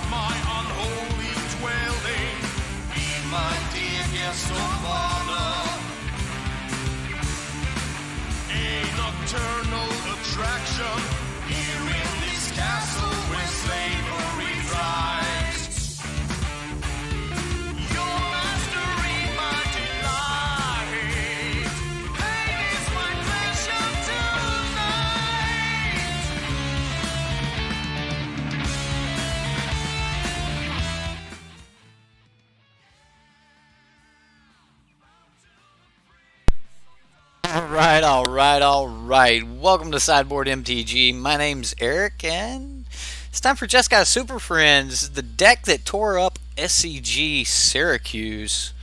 my unholy dwelling. Be my dear guest of honor. A nocturnal attraction here in this castle where slavery thrives. Your mastery, my delight. Pain is my pleasure tonight. All right. Welcome to Sideboard MTG. My name's Eric, and it's time for Jeskai Superfriends, the deck that tore up SCG Syracuse.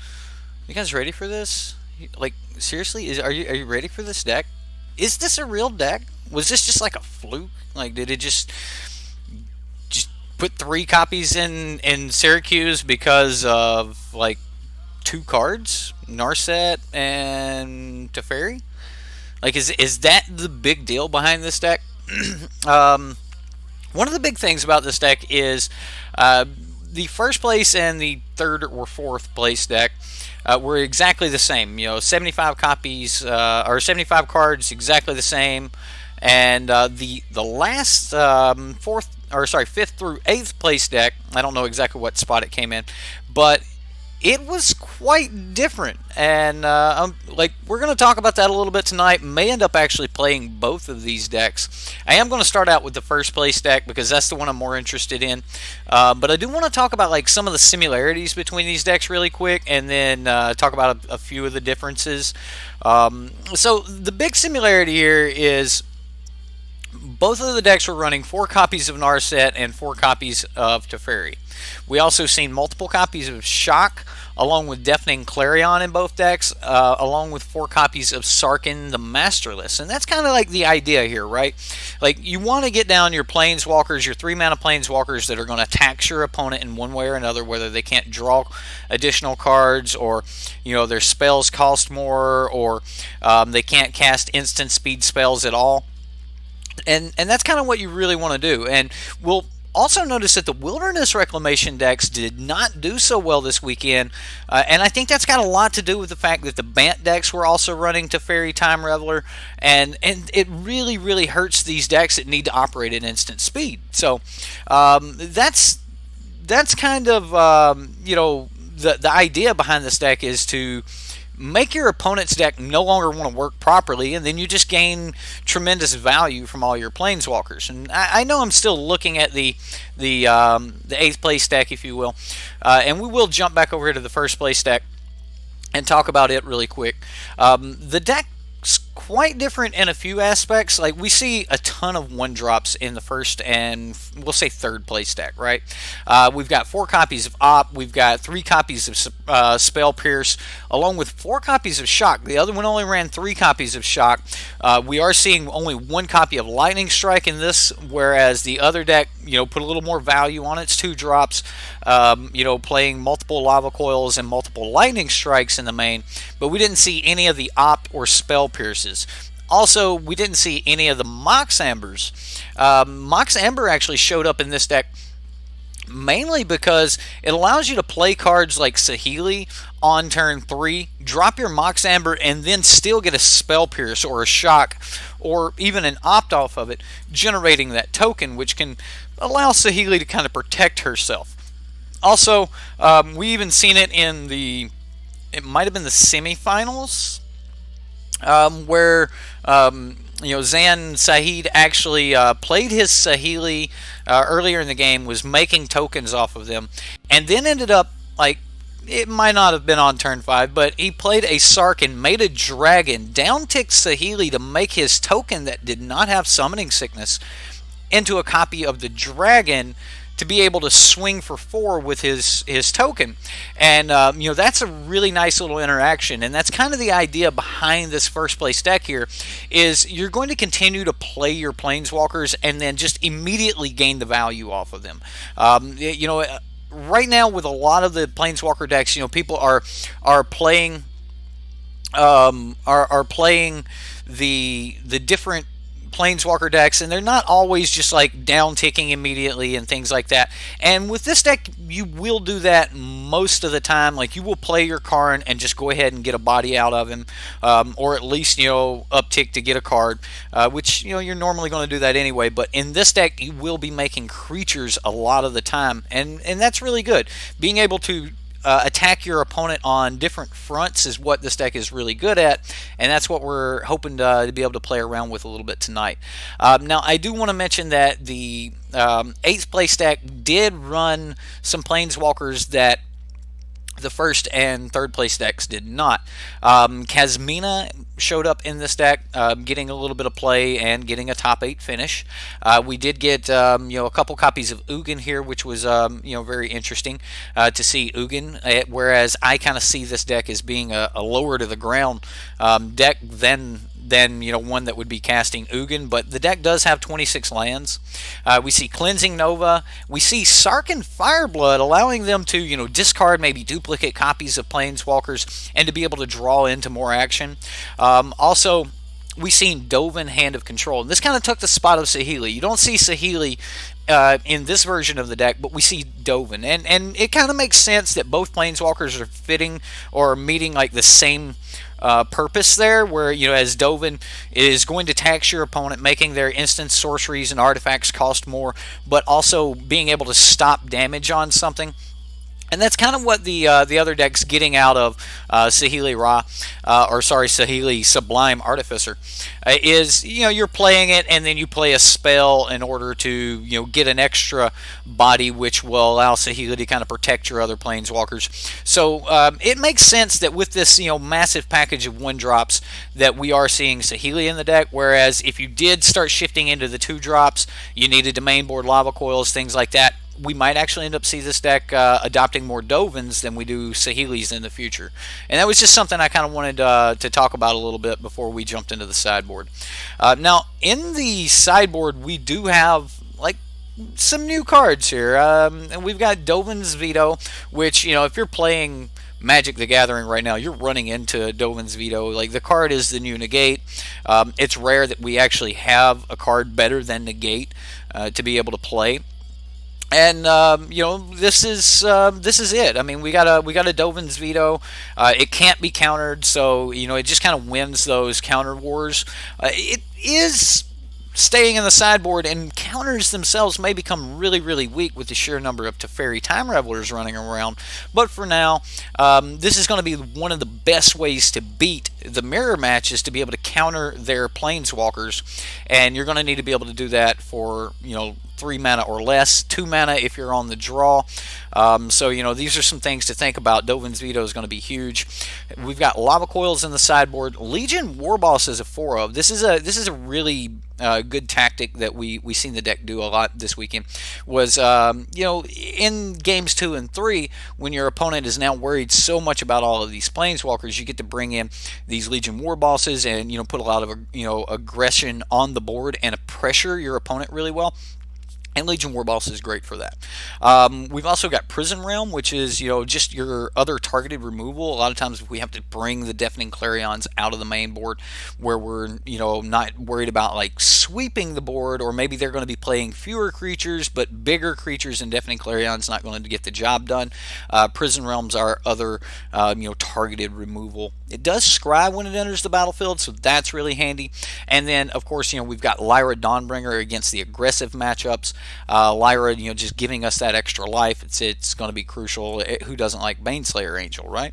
You guys ready for this? Like, seriously, are you ready for this deck? Is this a real deck? Was this just like a fluke? Like, did it just put 3 copies in Syracuse because of like 2 cards, Narset and Teferi? Like, is that the big deal behind this deck? One of the big things about this deck is the first place and the third or fourth place deck were exactly the same. 75 copies or 75 cards, exactly the same. And the last fifth through eighth place deck, I don't know exactly what spot it came in, but it was quite different, and we're going to talk about that a little bit tonight. May end up actually playing both of these decks. I am going to start out with the first place deck because that's the one I'm more interested in, but I do want to talk about like some of the similarities between these decks really quick, and then talk about a few of the differences. So the big similarity here is both of the decks were running 4 copies of Narset and 4 copies of Teferi. We also seen multiple copies of Shock, along with Deafening Clarion in both decks, along with 4 copies of Sarkhan the Masterless. And that's kind of like the idea here, right? Like, you want to get down your Planeswalkers, your 3-mana Planeswalkers that are going to tax your opponent in one way or another, whether they can't draw additional cards, or their spells cost more, or they can't cast instant speed spells at all. And that's kind of what you really want to do. And we'll also notice that the Wilderness Reclamation decks did not do so well this weekend, and I think that's got a lot to do with the fact that the Bant decks were also running Teferi Time Reveler, and it really hurts these decks that need to operate at instant speed. So that's kind of the idea behind this deck is to make your opponent's deck no longer want to work properly, and then you just gain tremendous value from all your Planeswalkers. And I know I'm still looking at the 8th place deck, if you will, and we will jump back over here to the first place deck and talk about it really quick. The deck's quite different in a few aspects. Like, we see a ton of 1-drops in the first and we'll say third place deck, right? We've got 4 copies of Op, we've got 3 copies of Spell Pierce, along with 4 copies of Shock. The other one only ran 3 copies of Shock. We are seeing only 1 copy of Lightning Strike in this, whereas the other deck, put a little more value on its 2 drops, playing multiple Lava Coils and multiple Lightning Strikes in the main, but we didn't see any of the Opt or Spell Pierces. Also, we didn't see any of the Mox Ambers. Mox Amber actually showed up in this deck mainly because it allows you to play cards like Saheeli on turn 3, drop your Mox Amber, and then still get a Spell Pierce or a Shock or even an Opt off of it, generating that token, which can allow Saheeli to kind of protect herself. Also, we even seen it in it might have been the semifinals, where Zan Saeed actually played his Saheeli earlier in the game, was making tokens off of them, and then ended up, like, it might not have been on turn 5, but he played a Sarkhan, made a dragon, down-ticked Saheeli to make his token that did not have summoning sickness into a copy of the dragon to be able to swing for 4 with his token. And that's a really nice little interaction, and that's kind of the idea behind this first place deck here, is you're going to continue to play your Planeswalkers and then just immediately gain the value off of them. Right now with a lot of the Planeswalker decks, people are playing the different planeswalker decks, and they're not always just like down ticking immediately and things like that. And with this deck, you will do that most of the time. Like, you will play your Karn and just go ahead and get a body out of him, or at least, uptick to get a card, which, you're normally going to do that anyway. But in this deck, you will be making creatures a lot of the time, and that's really good. Being able to attack your opponent on different fronts is what this deck is really good at, and that's what we're hoping to be able to play around with a little bit tonight. Now, I do want to mention that the 8th place deck did run some planeswalkers that the 1st and 3rd place decks did not. Kazmina showed up in this deck, getting a little bit of play and getting a top 8 finish. We did get a couple copies of Ugin here, which was very interesting to see Ugin. Whereas I kind of see this deck as being a lower to the ground deck than one that would be casting Ugin, but the deck does have 26 lands. We see Cleansing Nova. We see Sarkhan Fireblood, allowing them to discard maybe duplicate copies of Planeswalkers and to be able to draw into more action. Also, we've seen Dovin, Hand of Control, and this kind of took the spot of Saheeli. You don't see Saheeli in this version of the deck, but we see Dovin, and it kind of makes sense that both Planeswalkers are fitting or meeting like the same purpose there, where as Dovin is going to tax your opponent, making their instant sorceries and artifacts cost more, but also being able to stop damage on something. And that's kind of what the other deck's getting out of Saheeli Saheeli Sublime Artificer, is you're playing it and then you play a spell in order to get an extra body, which will allow Saheeli to kind of protect your other planeswalkers. So it makes sense that with this massive package of 1-drops that we are seeing Saheeli in the deck. Whereas if you did start shifting into the 2-drops, you needed to main board Lava Coils, things like that. We might actually end up see this deck adopting more Dovins than we do Saheelis in the future. And that was just something I kind of wanted to talk about a little bit before we jumped into the sideboard. Now, in the sideboard, we do have some new cards here. And we've got Dovin's Veto, which, if you're playing Magic the Gathering right now, you're running into Dovin's Veto. Like, the card is the new Negate. It's rare that we actually have a card better than Negate to be able to play. And this is it. I mean, we got a Dovin's Veto. It can't be countered, so it just kind of wins those counter wars. It is staying in the sideboard, and counters themselves may become really, really weak with the sheer number of Teferi Time Revelers running around. But for now, this is going to be one of the best ways to beat the mirror matches, to be able to counter their planeswalkers, and you're going to need to be able to do that for 3 mana or less, 2 mana if you're on the draw. So these are some things to think about. Dovin's Veto is going to be huge. We've got Lava Coils in the sideboard. Legion Warboss is a 4-of. This is a really good tactic that we seen the deck do a lot this weekend. Was in games 2 and 3, when your opponent is now worried so much about all of these planeswalkers, you get to bring in these Legion Warbosses and put a lot of aggression on the board and pressure your opponent really well. And Legion Warboss is great for that. We've also got Prison Realm, which is just your other targeted removal. A lot of times if we have to bring the Deafening Clarions out of the main board, where we're not worried about like sweeping the board, or maybe they're going to be playing fewer creatures but bigger creatures, and Deafening Clarion's not going to get the job done. Prison Realm's our other targeted removal. It does scry when it enters the battlefield, so that's really handy. And then of course we've got Lyra Dawnbringer against the aggressive matchups. Lyra, just giving us that extra life. It's going to be crucial. Who doesn't like Baneslayer Angel, right?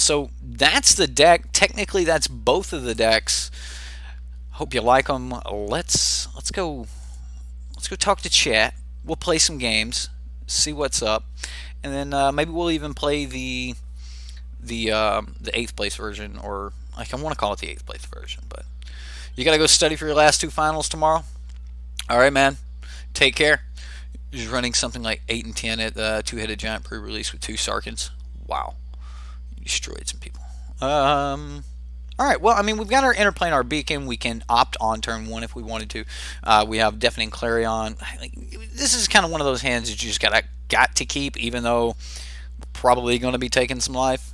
So that's the deck. Technically, that's both of the decks. Hope you like them. Let's go talk to chat. We'll play some games, see what's up, and then maybe we'll even play the 8th place version, or I want to call it the 8th place version. But you got to go study for your last 2 finals tomorrow. All right, man. Take care. Just running something like 8 and 10 at the Two-Headed Giant pre-release with 2 Sarkhans. Wow. You destroyed some people. Alright, well, I mean, we've got our Interplanar Beacon. We can opt on turn 1 if we wanted to. We have Deafening Clarion. This is kind of one of those hands that you just got to keep, even though we're probably going to be taking some life.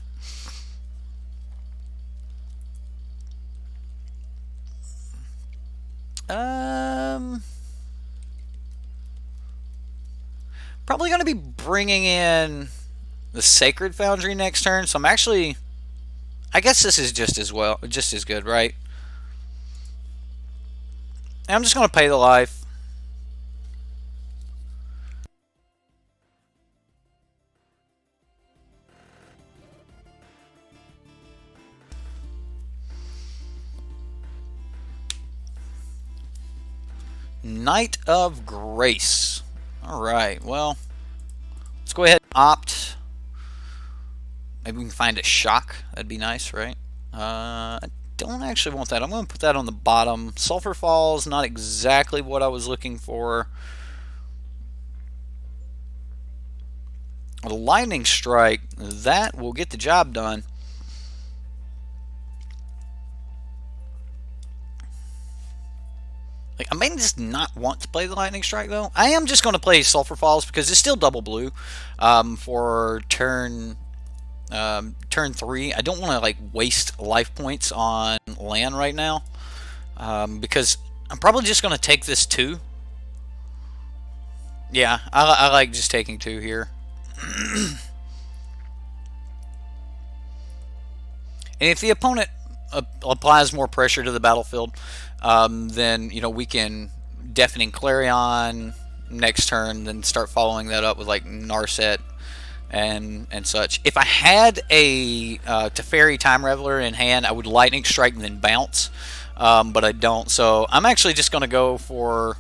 Probably going to be bringing in the Sacred Foundry next turn, so I'm actually... I guess this is just as good, right? And I'm just going to pay the life. Knight of Grace. Alright, well, let's go ahead and opt. Maybe we can find a shock. That'd be nice, right? I don't actually want that. I'm going to put that on the bottom. Sulfur Falls, not exactly what I was looking for. The Lightning Strike, that will get the job done. Like, I may just not want to play the Lightning Strike, though. I am just going to play Sulfur Falls because it's still double blue for turn 3. I don't want to like waste life points on land right now because I'm probably just going to take this 2. Yeah, I like just taking 2 here. And if the opponent applies more pressure to the battlefield, then we can Deafening Clarion next turn, then start following that up with like Narset and such. If I had a Teferi Time Reveler in hand, I would Lightning Strike and then bounce, but I don't. So I'm actually just going to go for...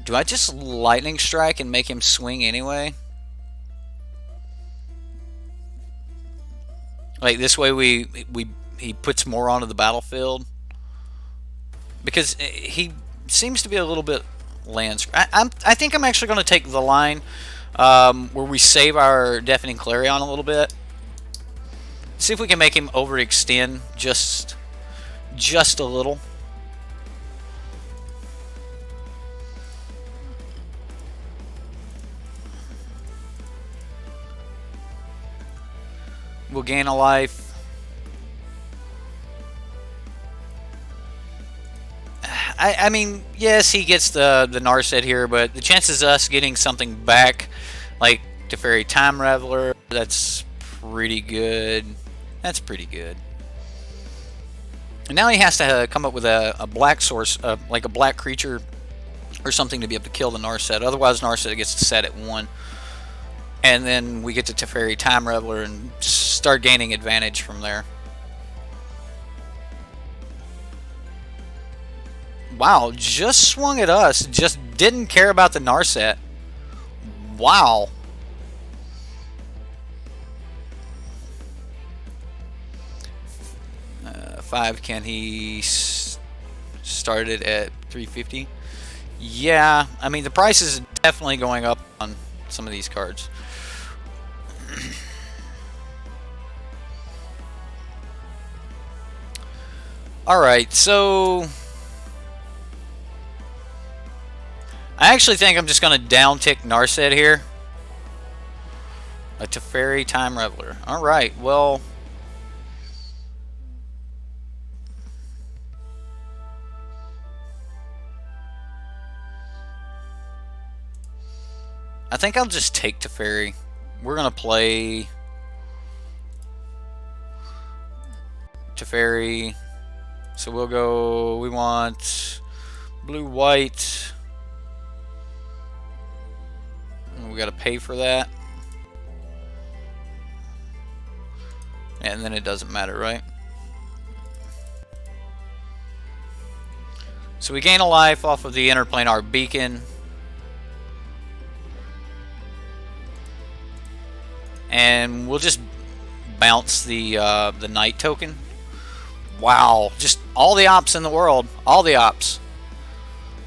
Do I just Lightning Strike and make him swing anyway? Like this way he puts more onto the battlefield, because he seems to be a little bit land. I think I'm actually going to take the line where we save our Deafening Clarion a little bit. See if we can make him overextend just a little. We'll gain a life. I mean, yes, he gets the Narset here, but the chances of us getting something back, like Teferi Time Reveler, that's pretty good. That's pretty good. And now he has to come up with a black source, like a black creature or something to be able to kill the Narset. Otherwise, Narset gets to set at 1. And then we get to Teferi Time Reveler and start gaining advantage from there. Wow, just swung at us. Just didn't care about the Narset. Wow. Five, can he start it at 350? Yeah, I mean the price is definitely going up on some of these cards. Alright, so I actually think I'm just going to down-tick Narset here. A Teferi Time Reveler. Alright, well, I think I'll just take Teferi. We're going to play Teferi. So we'll go, we want blue-white. We got to pay for that. And then it doesn't matter, right? So we gain a life off of the Interplanar Beacon. And we'll just bounce the Knight token. Wow, just all the ops in the world. All the ops.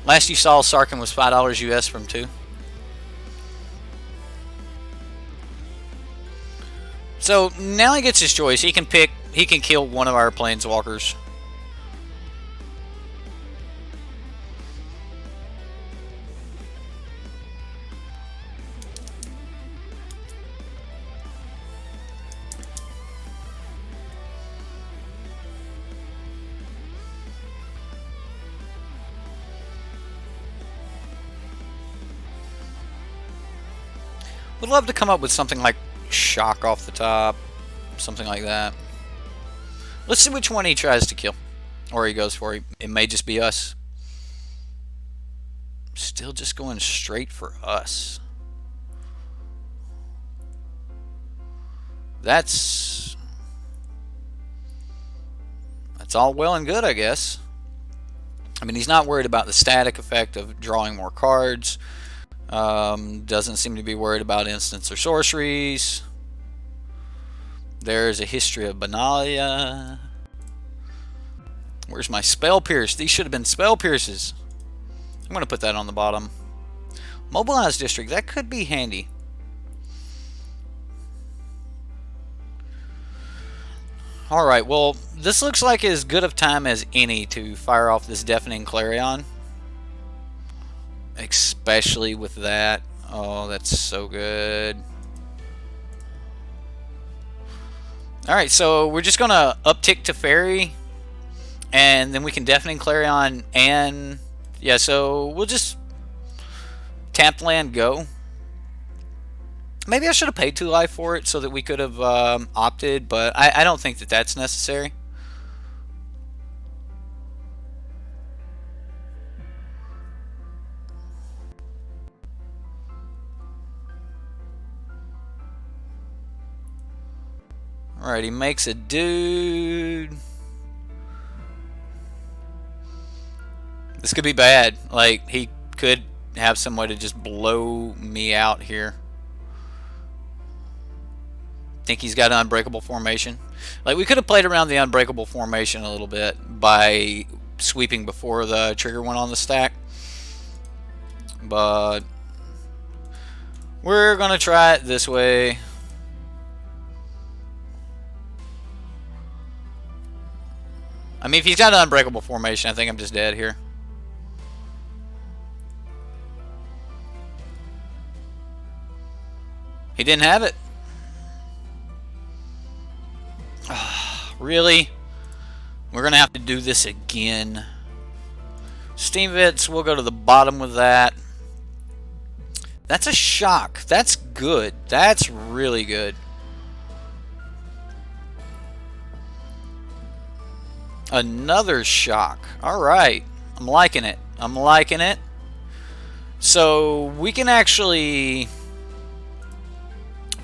Last you saw, Sarkin was $5 US from 2. So now he gets his choice. He can kill one of our planeswalkers. Would love to come up with something like shock off the top, something like that. Let's see which one he tries to kill, or he goes for. It may just be us. Still just going straight for us. That's all well and good, I guess. I mean, he's not worried about the static effect of drawing more cards. Doesn't seem to be worried about instants or sorceries. There's a history of Benalia. Where's my spell pierce? These should have been spell pierces. I'm going to put that on the bottom. Mobilized district. That could be handy. Alright, well, this looks like as good of time as any to fire off this Deafening Clarion. Especially with that. Oh, that's so good. Alright, so we're just going to uptick to Fairy. And then we can Deafening Clarion and... yeah, so we'll just tap land, go. Maybe I should have paid 2 life for it so that we could have opted, but I don't think that that's necessary. Alright, he makes a dude. This could be bad. Like, he could have some way to just blow me out here. Think he's got an unbreakable formation. Like, we could have played around the unbreakable formation a little bit by sweeping before the trigger went on the stack. But we're going to try it this way. I mean, if he's got an unbreakable formation, I think I'm just dead here. He didn't have it. Really? We're going to have to do this again. Steam Vents, we'll go to the bottom with that. That's a shock. That's good. That's really good. Another shock. Alright. I'm liking it. I'm liking it. So we can actually...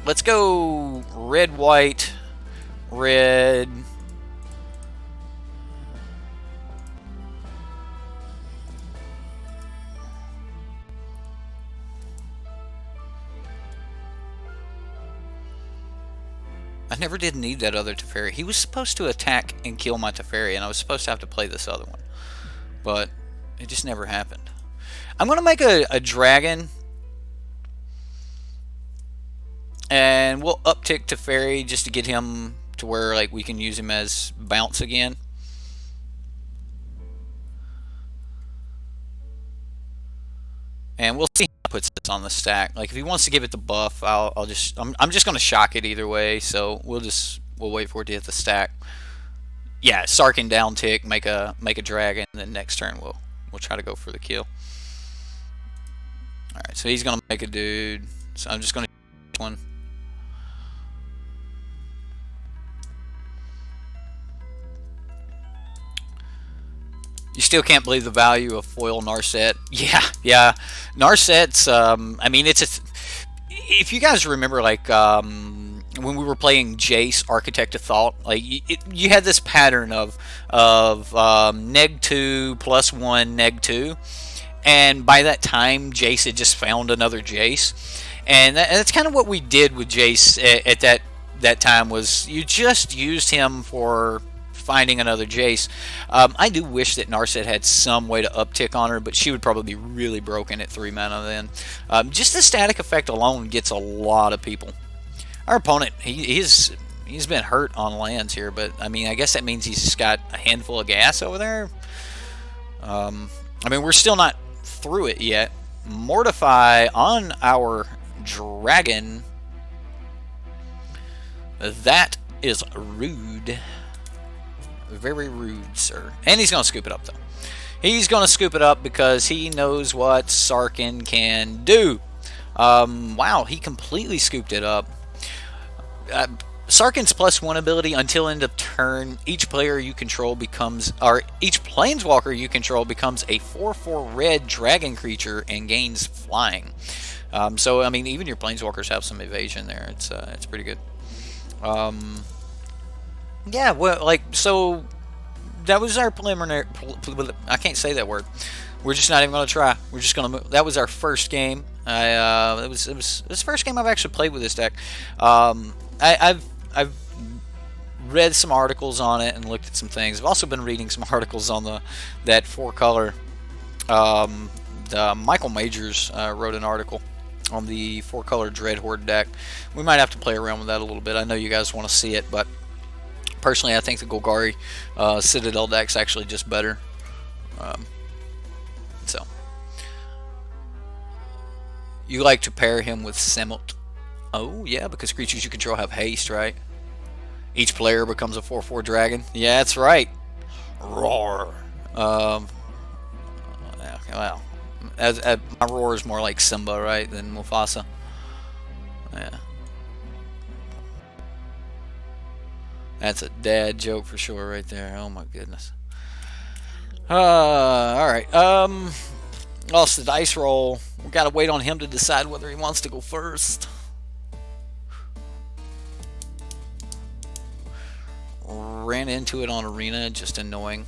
let's go red, white, red. I never did need that other Teferi. He was supposed to attack and kill my Teferi, and I was supposed to have to play this other one. But it just never happened. I'm going to make a dragon. And we'll uptick Teferi just to get him to where like we can use him as bounce again. And we'll see how he puts this on the stack. Like if he wants to give it the buff, I'm just going to shock it either way. So we'll wait for it to hit the stack. Yeah, Sarkin down tick, make a dragon, and then next turn we'll try to go for the kill. All right, so he's going to make a dude. So I'm just going to one. You still can't believe the value of foil Narset. Yeah. Narset's, I mean, if you guys remember, like, when we were playing Jace, Architect of Thought, like, you had this pattern of neg 2 plus 1, neg 2. And by that time, Jace had just found another Jace. And that's kind of what we did with Jace at that time, was you just used him for finding another Jace. I do wish that Narset had some way to uptick on her, but she would probably be really broken at 3 mana then. Just the static effect alone gets a lot of people. Our opponent, he's been hurt on lands here, but I mean, I guess that means he's just got a handful of gas over there. I mean, we're still not through it yet. Mortify on our dragon. That is rude. Very rude, sir. And he's going to scoop it up, though. He's going to scoop it up because he knows what Sarkin can do. Wow, he completely scooped it up. Sarkhan's +1 ability: until end of turn, each player you control becomes, or each planeswalker you control becomes a 4/4 red dragon creature and gains flying. So I mean, even your planeswalkers have some evasion there. It's pretty good. Yeah, well, like, so that was our preliminary. I can't say that word. We're just not even going to try. We're just going to move. That was our first game. It was this first game I've actually played with this deck. I've read some articles on it and looked at some things. I've also been reading some articles on that 4-color. Michael Majors wrote an article on the 4-color Dreadhorde deck. We might have to play around with that a little bit. I know you guys want to see it, but personally, I think the Golgari Citadel deck's actually just better. So, you like to pair him with Semelt. Oh, yeah, because creatures you control have haste, right? Each player becomes a 4/4 dragon. Yeah, that's right. Roar. Yeah, well, my roar is more like Simba, right, than Mufasa. Yeah. That's a dad joke for sure right there. Oh my goodness. Alright. Lost the dice roll. We gotta wait on him to decide whether he wants to go first. Ran into it on Arena, just annoying.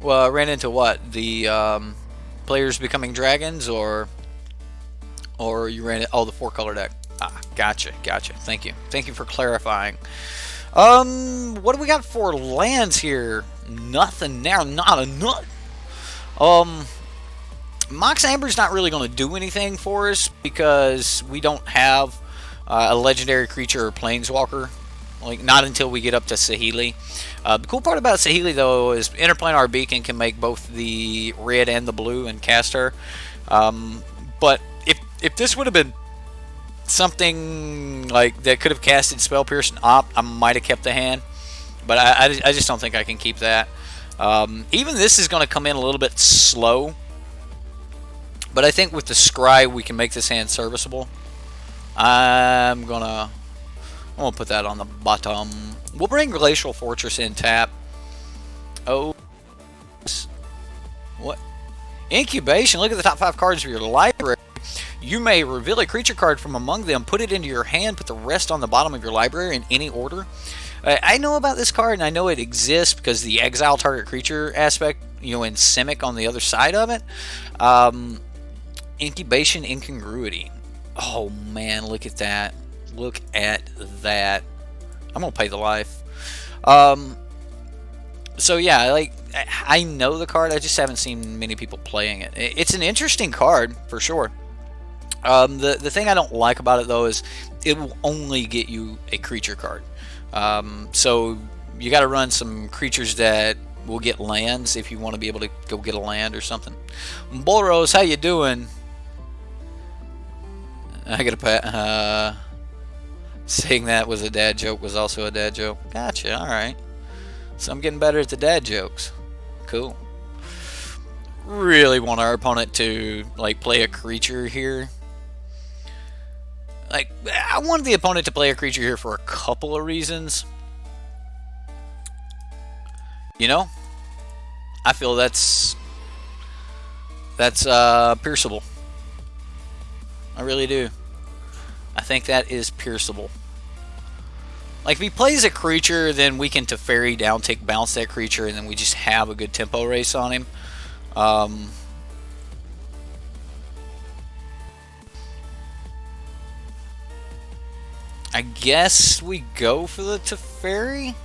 Well, ran into what? The players becoming dragons, or you ran it? Oh, the 4-color deck. Ah, gotcha. Thank you for clarifying. What do we got for lands here? Nothing now, not a nut. Mox Amber's not really going to do anything for us because we don't have a legendary creature or planeswalker. Like, not until we get up to Saheeli. The cool part about Saheeli, though, is Interplanar Beacon can make both the red and the blue and cast her. But if this would have been something like that could have casted Spell Pierce and Opt, I might have kept the hand. But I just don't think I can keep that. Even this is going to come in a little bit slow. But I think with the Scry, we can make this hand serviceable. I'm going to put that on the bottom. We'll bring Glacial Fortress in tap. Oh. What? Incubation. Look at the top 5 cards of your library. You may reveal a creature card from among them, put it into your hand, put the rest on the bottom of your library in any order. I know about this card, and I know it exists because the exile target creature aspect, in Simic on the other side of it. Incubation Incongruity. Oh, man, look at that. Look at that. I'm going to pay the life. So, yeah, like, I know the card. I just haven't seen many people playing it. It's an interesting card, for sure. The thing I don't like about it, though, is it will only get you a creature card. So you got to run some creatures that will get lands if you want to be able to go get a land or something. Boros, how you doing? I got to saying that was a dad joke was also a dad joke. Gotcha. All right. So I'm getting better at the dad jokes. Cool. Really want our opponent to like play a creature here. Like, I wanted the opponent to play a creature here for a couple of reasons. I feel that's pierceable. I really do. I think that is pierceable. Like, if he plays a creature, then we can Teferi down, tick, bounce that creature, and then we just have a good tempo race on him. I guess we go for the Teferi.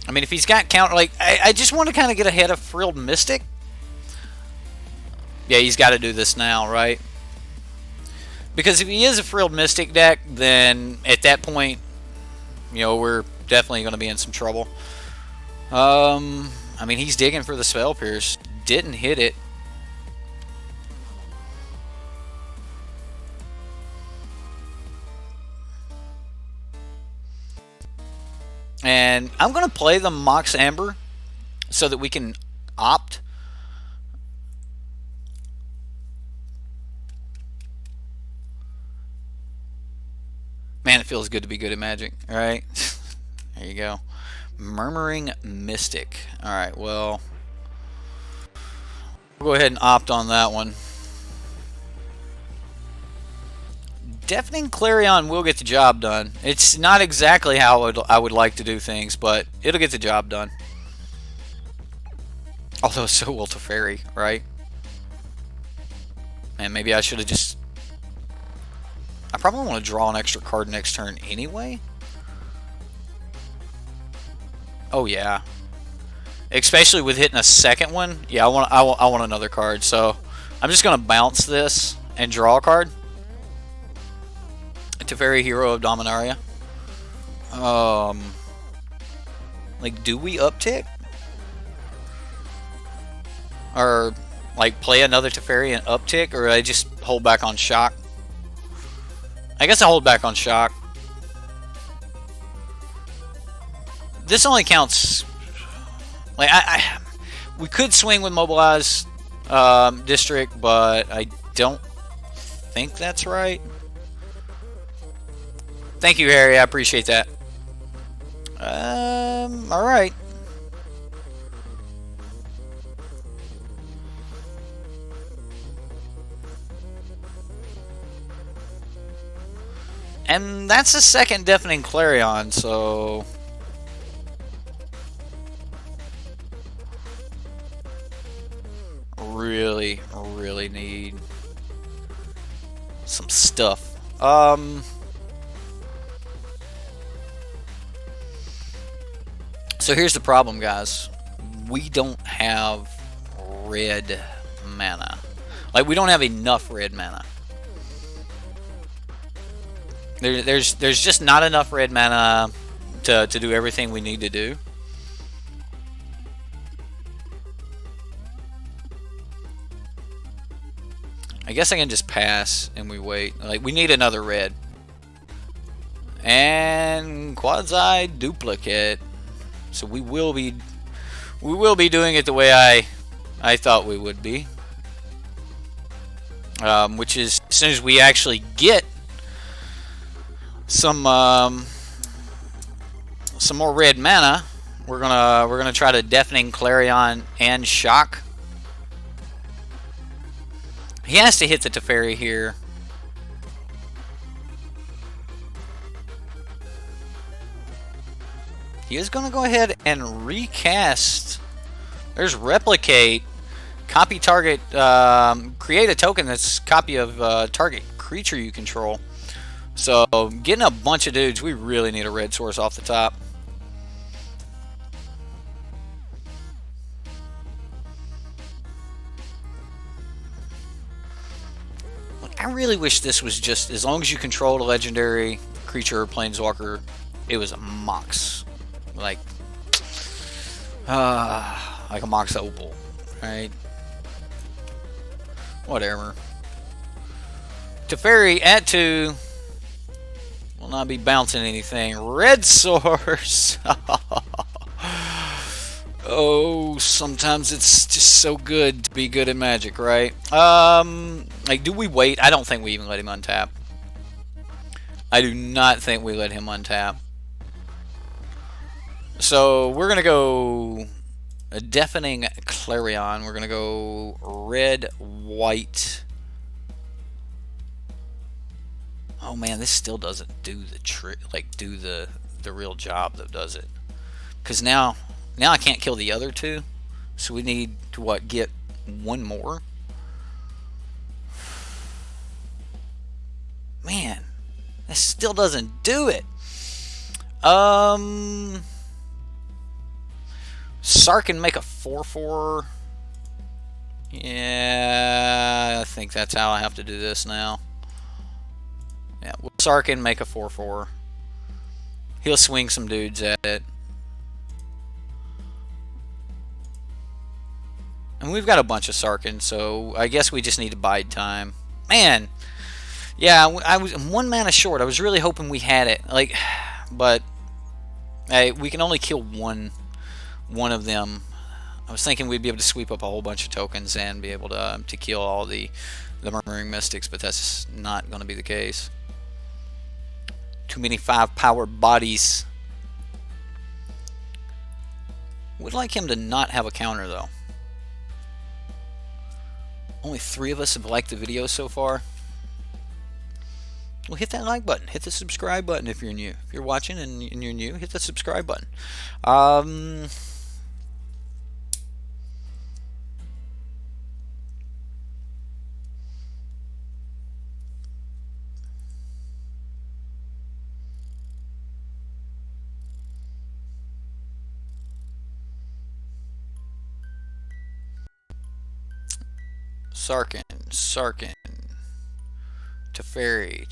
I mean, if he's got counter, like, I just want to kind of get ahead of Frilled Mystic. Yeah, he's got to do this now, right? Because if he is a Frilled Mystic deck, then at that point, we're definitely going to be in some trouble. I mean, he's digging for the Spell Pierce. Didn't hit it. And I'm going to play the Mox Amber so that we can opt. Man, it feels good to be good at Magic, right? There you go. Murmuring Mystic. Alright, well, we'll go ahead and opt on that one. Deafening Clarion will get the job done. It's not exactly how I would like to do things, but it'll get the job done. Although so will Teferi, right? And maybe I should have just... I probably want to draw an extra card next turn anyway. Oh yeah. Especially with hitting a second one. Yeah, I want another card. So I'm just gonna bounce this and draw a card. Teferi, Hero of Dominaria. Like, do we uptick? Or like play another Teferi and uptick, or I just hold back on shock? I guess I hold back on shock. This only counts. Like we could swing with Mobilize District, but I don't think that's right. Thank you, Harry. I appreciate that. All right. And that's the second Deafening Clarion, so... Really, really need some stuff. So here's the problem, guys. We don't have red mana. Like, we don't have enough red mana. There's just not enough red mana to do everything we need to do. I guess I can just pass and we wait. Like, we need another red. And quasi duplicate. So we will be doing it the way I thought we would be. Which is, as soon as we actually get some more red mana, we're gonna try to Deafening Clarion and shock. He has to hit the Teferi here. He is going to go ahead and recast. There's Replicate. Copy target. Create a token that's copy of target creature you control. So, getting a bunch of dudes, we really need a red source off the top. Look, I really wish this was just, as long as you controlled a legendary creature or planeswalker, it was a Mox. Like a Mox Opal, right? Whatever. Teferi at 2 will not be bouncing anything. Red source. Oh, sometimes it's just so good to be good at Magic, right? Like, do we wait? I don't think we even let him untap. I do not think we let him untap. So we're gonna go a Deafening Clarion. We're gonna go red, white. Oh man, this still doesn't do the trick, like do the real job that does it. Because now I can't kill the other two, so we need to what, get one more. Man, this still doesn't do it. Sark make a 4/4. Yeah, I think that's how I have to do this now. Yeah, we'll Sarkin make a 4/4. He'll swing some dudes at it. And we've got a bunch of Sarkin, so I guess we just need to bide time. Man, yeah, I was 1 mana short. I was really hoping we had it, like, but hey, we can only kill one of them. I was thinking we'd be able to sweep up a whole bunch of tokens and be able to kill all the Murmuring Mystics, but that's not going to be the case. Too many 5-power bodies. Would like him to not have a counter though. Only 3 of us have liked the video so far. Well, hit that like button. Hit the subscribe button if you're new. If you're watching and you're new, hit the subscribe button. Sarkin. Teferi.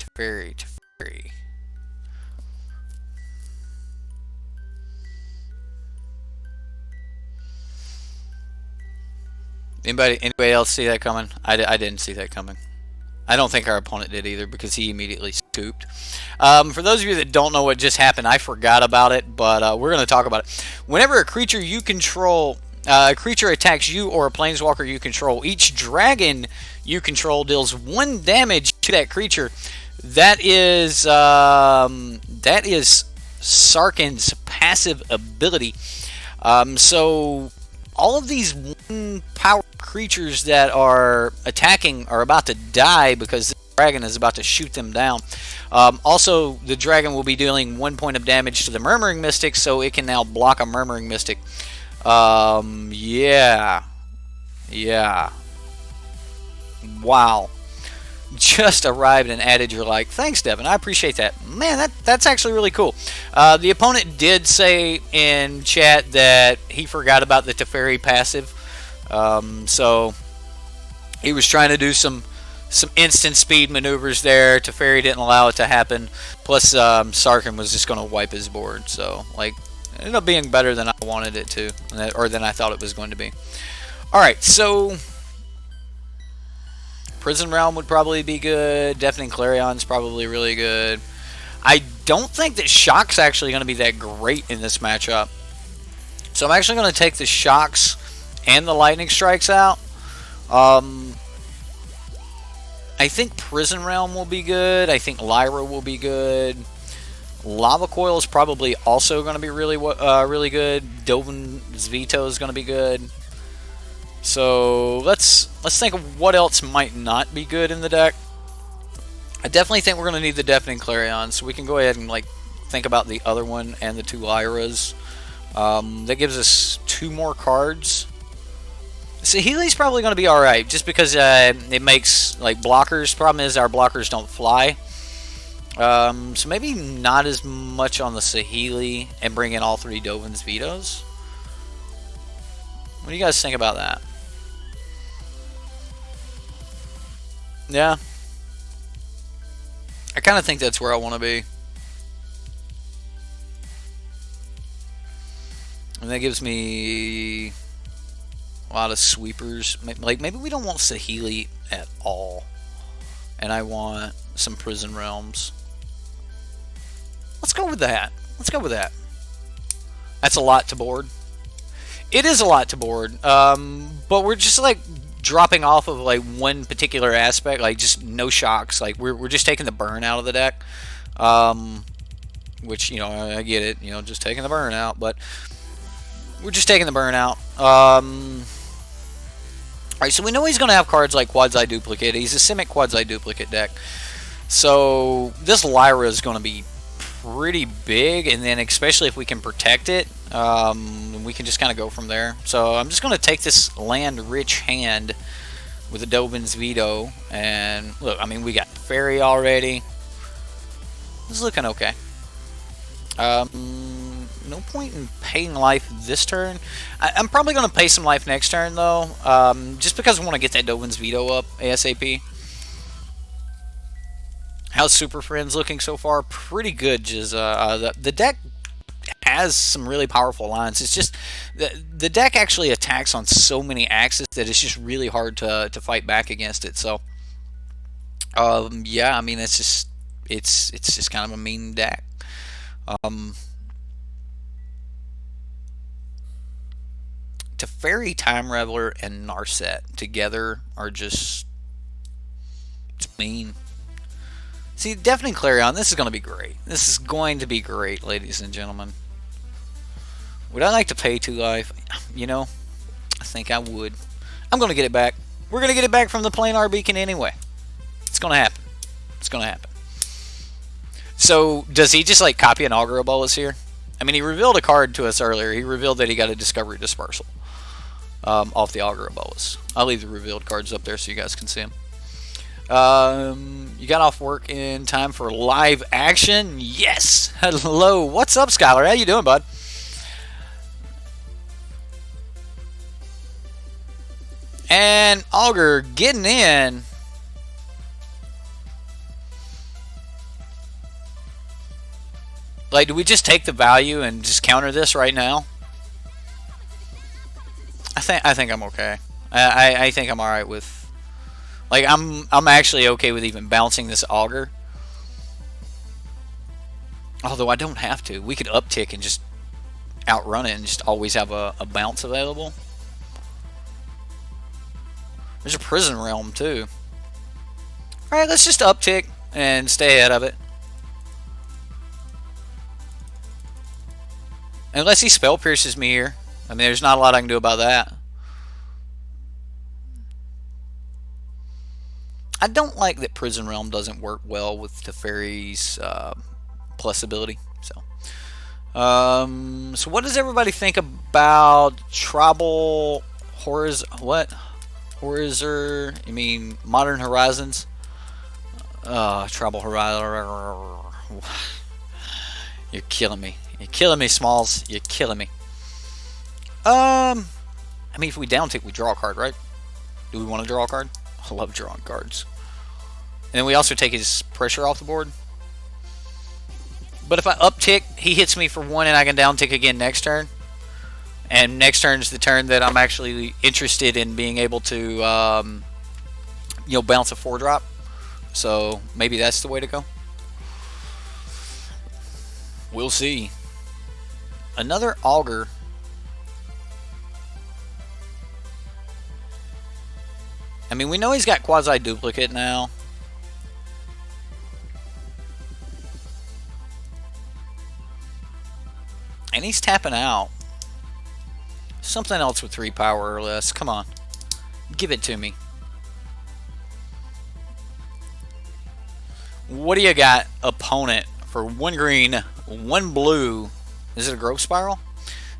Anybody else see that coming? I didn't see that coming. I don't think our opponent did either because he immediately scooped. For those of you that don't know what just happened, I forgot about it, but we're going to talk about it. Whenever a creature you control, a creature attacks you or a planeswalker you control, each dragon you control deals 1 damage to that creature. That is Sarkin's passive ability. So all of these 1-power creatures that are attacking are about to die because the dragon is about to shoot them down. Also, the dragon will be dealing 1 point of damage to the Murmuring Mystic, so it can now block a Murmuring Mystic. Yeah. Wow. Just arrived and added your like. Thanks, Devin. I appreciate that. Man, that's actually really cool. The opponent did say in chat that he forgot about the Teferi passive. So he was trying to do some instant speed maneuvers there. Teferi didn't allow it to happen. Plus, Sarkin was just going to wipe his board. So, like, it ended up being better than I wanted it to, or than I thought it was going to be. Alright, so Prison Realm would probably be good. Deafening Clarion's probably really good. I don't think that Shock's actually going to be that great in this matchup. So I'm actually going to take the Shocks and the Lightning Strikes out. I think Prison Realm will be good. I think Lyra will be good. Lava Coil is probably also going to be really good. Dovin's Veto is going to be good. So let's think of what else might not be good in the deck. I definitely think we're going to need the Deafening Clarion, so we can go ahead and like think about the other one and the 2 Lyras. That gives us 2 more cards. Saheeli's probably going to be alright, just because it makes like blockers. Problem is our blockers don't fly. So maybe not as much on the Saheeli and bring in all 3 Dovin's Vetoes. What do you guys think about that? Yeah. I kind of think that's where I want to be. And that gives me a lot of sweepers. Like, maybe we don't want Saheeli at all. And I want some Prison Realms. Let's go with that. That's a lot to board. It is a lot to board. But we're just like dropping off of like one particular aspect, like just no shocks. Like we're just taking the burn out of the deck. Which, you know, I get it, you know, just taking the burn out, but we're just taking the burn out. Alright, so we know he's going to have cards like Quadzi Duplicate. He's a Simic Quadzi Duplicate deck. So this Lyra is going to be pretty big, and then especially if we can protect it, we can just kind of go from there. So I'm just going to take this land-rich hand with a Dovin's Veto, and look, I mean, we got Fairy already. This is looking okay. No point in paying life this turn. I'm probably going to pay some life next turn, though, just because I want to get that Dovin's Veto up ASAP. How's Super Friends looking so far? Pretty good. Just the deck has some really powerful lines. It's just the deck actually attacks on so many axes that it's just really hard to fight back against it. So yeah, I mean, it's just kind of a mean deck. Teferi, Time Reveler, and Narset together are just, it's mean. See, Deafening Clarion, this is going to be great. This is going to be great, ladies and gentlemen. Would I like to pay 2 life? You know, I think I would. I'm going to get it back. We're going to get it back from the Planar Beacon anyway. It's going to happen. It's going to happen. So, does he just like copy an Augur Bolus here? I mean, he revealed a card to us earlier. He revealed that he got a Discovery Dispersal off the Augur Bolus. I'll leave the revealed cards up there so you guys can see them. You got off work in time for live action? Yes! Hello. What's up, Skylar? How you doing, bud? And Augur getting in. Like, do we just take the value and just counter this right now? I think I'm okay. I think I'm all right with. Like, I'm actually okay with even bouncing this Augur. Although I don't have to. We could uptick and just outrun it and just always have a bounce available. There's a Prison Realm too. Alright, let's just uptick and stay ahead of it. Unless he spell pierces me here. I mean, there's not a lot I can do about that. I don't like that Prison Realm doesn't work well with Teferi's plus ability. So what does everybody think about Tribal Horizon? You mean Modern Horizons? Tribal Horizon. You're killing me. You're killing me, Smalls. You're killing me. I mean, if we down tick, we draw a card, right? Do we want to draw a card? I love drawing cards. And then we also take his pressure off the board. But if I uptick, he hits me for 1 and I can down tick again next turn. And next turn is the turn that I'm actually interested in being able to, you know, bounce a 4-drop. So maybe that's the way to go. We'll see. Another Augur. I mean, we know he's got quasi-duplicate now. And he's tapping out. Something else with 3 power or less. Come on. Give it to me. What do you got, opponent? For 1 green, 1 blue. Is it a Growth Spiral?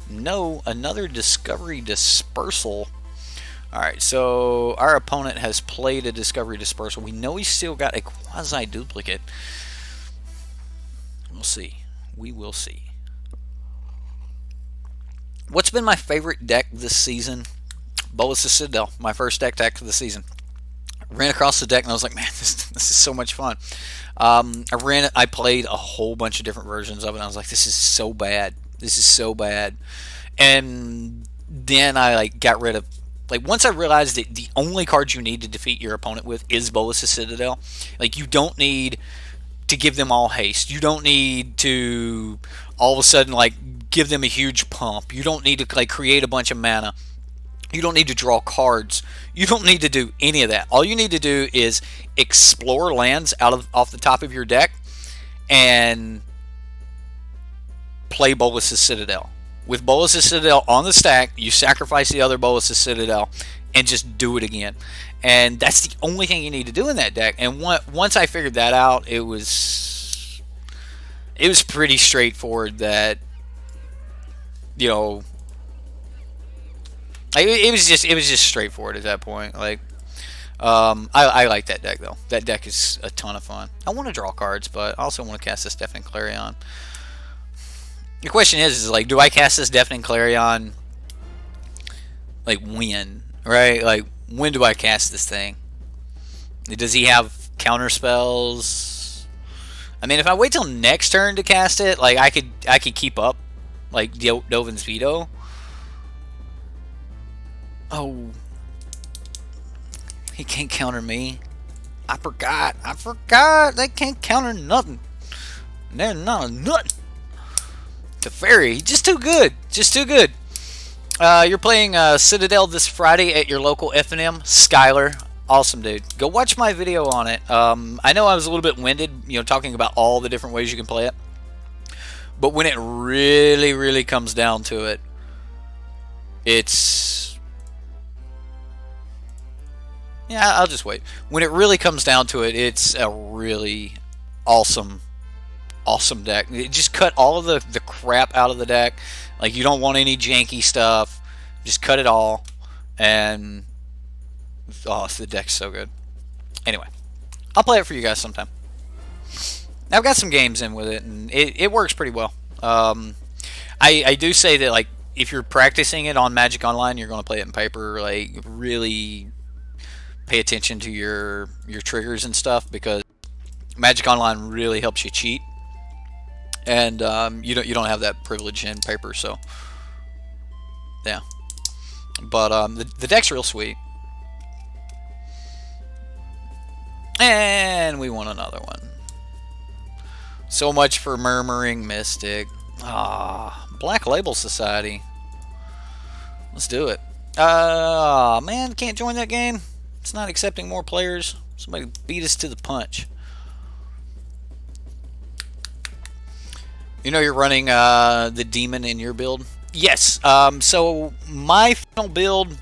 No, another Discovery Dispersal. Alright, so our opponent has played a Discovery Dispersal. We know he's still got a quasi-duplicate. We'll see. We will see. What's been my favorite deck this season? Bolas' Citadel, my first deck of the season. I ran across the deck and I was like, man, this is so much fun. I played a whole bunch of different versions of it and I was like, this is so bad. This is so bad. And then I like got rid of, like, once I realized that the only card you need to defeat your opponent with is Bolas' Citadel. Like, you don't need to give them all haste. You don't need to all of a sudden like give them a huge pump. You don't need to like create a bunch of mana. You don't need to draw cards. You don't need to do any of that. All you need to do is explore lands off the top of your deck and play Bolas' Citadel. With Bolas' Citadel on the stack, you sacrifice the other Bolas' Citadel and just do it again. And that's the only thing you need to do in that deck. And once I figured that out, it was pretty straightforward that, you know, it was just straightforward at that point. Like, I like that deck though. That deck is a ton of fun. I want to draw cards, but I also want to cast this Deafening Clarion. The question is like, do I cast this Deafening Clarion? Like when, right? Like when do I cast this thing? Does he have counter spells? I mean, if I wait till next turn to cast it, like I could keep up, like Dovin's Veto. Oh, he can't counter me. I forgot. They can't counter nothing. They're not nothing. Teferi, just too good. Just too good. You're playing Citadel this Friday at your local F&M. Skylar, Awesome, dude. Go watch my video on it. I know I was a little bit winded, you know, talking about all the different ways you can play it. But when it really, really comes down to it, it's... Yeah, I'll just wait. When it really comes down to it, it's a really awesome deck. It just cut all of the crap out of the deck. Like, you don't want any janky stuff. Just cut it all. And... oh, the deck's so good. Anyway, I'll play it for you guys sometime. I've got some games in with it, and it works pretty well. I do say that, like, if you're practicing it on Magic Online, you're going to play it in paper. Like, really pay attention to your triggers and stuff, because Magic Online really helps you cheat, and you don't have that privilege in paper. So yeah, but the deck's real sweet. And we won another one. So much for Murmuring Mystic. Ah, Black Label Society. Let's do it. Man, can't join that game. It's not accepting more players. Somebody beat us to the punch. You know you're running the demon in your build? Yes. So my final build,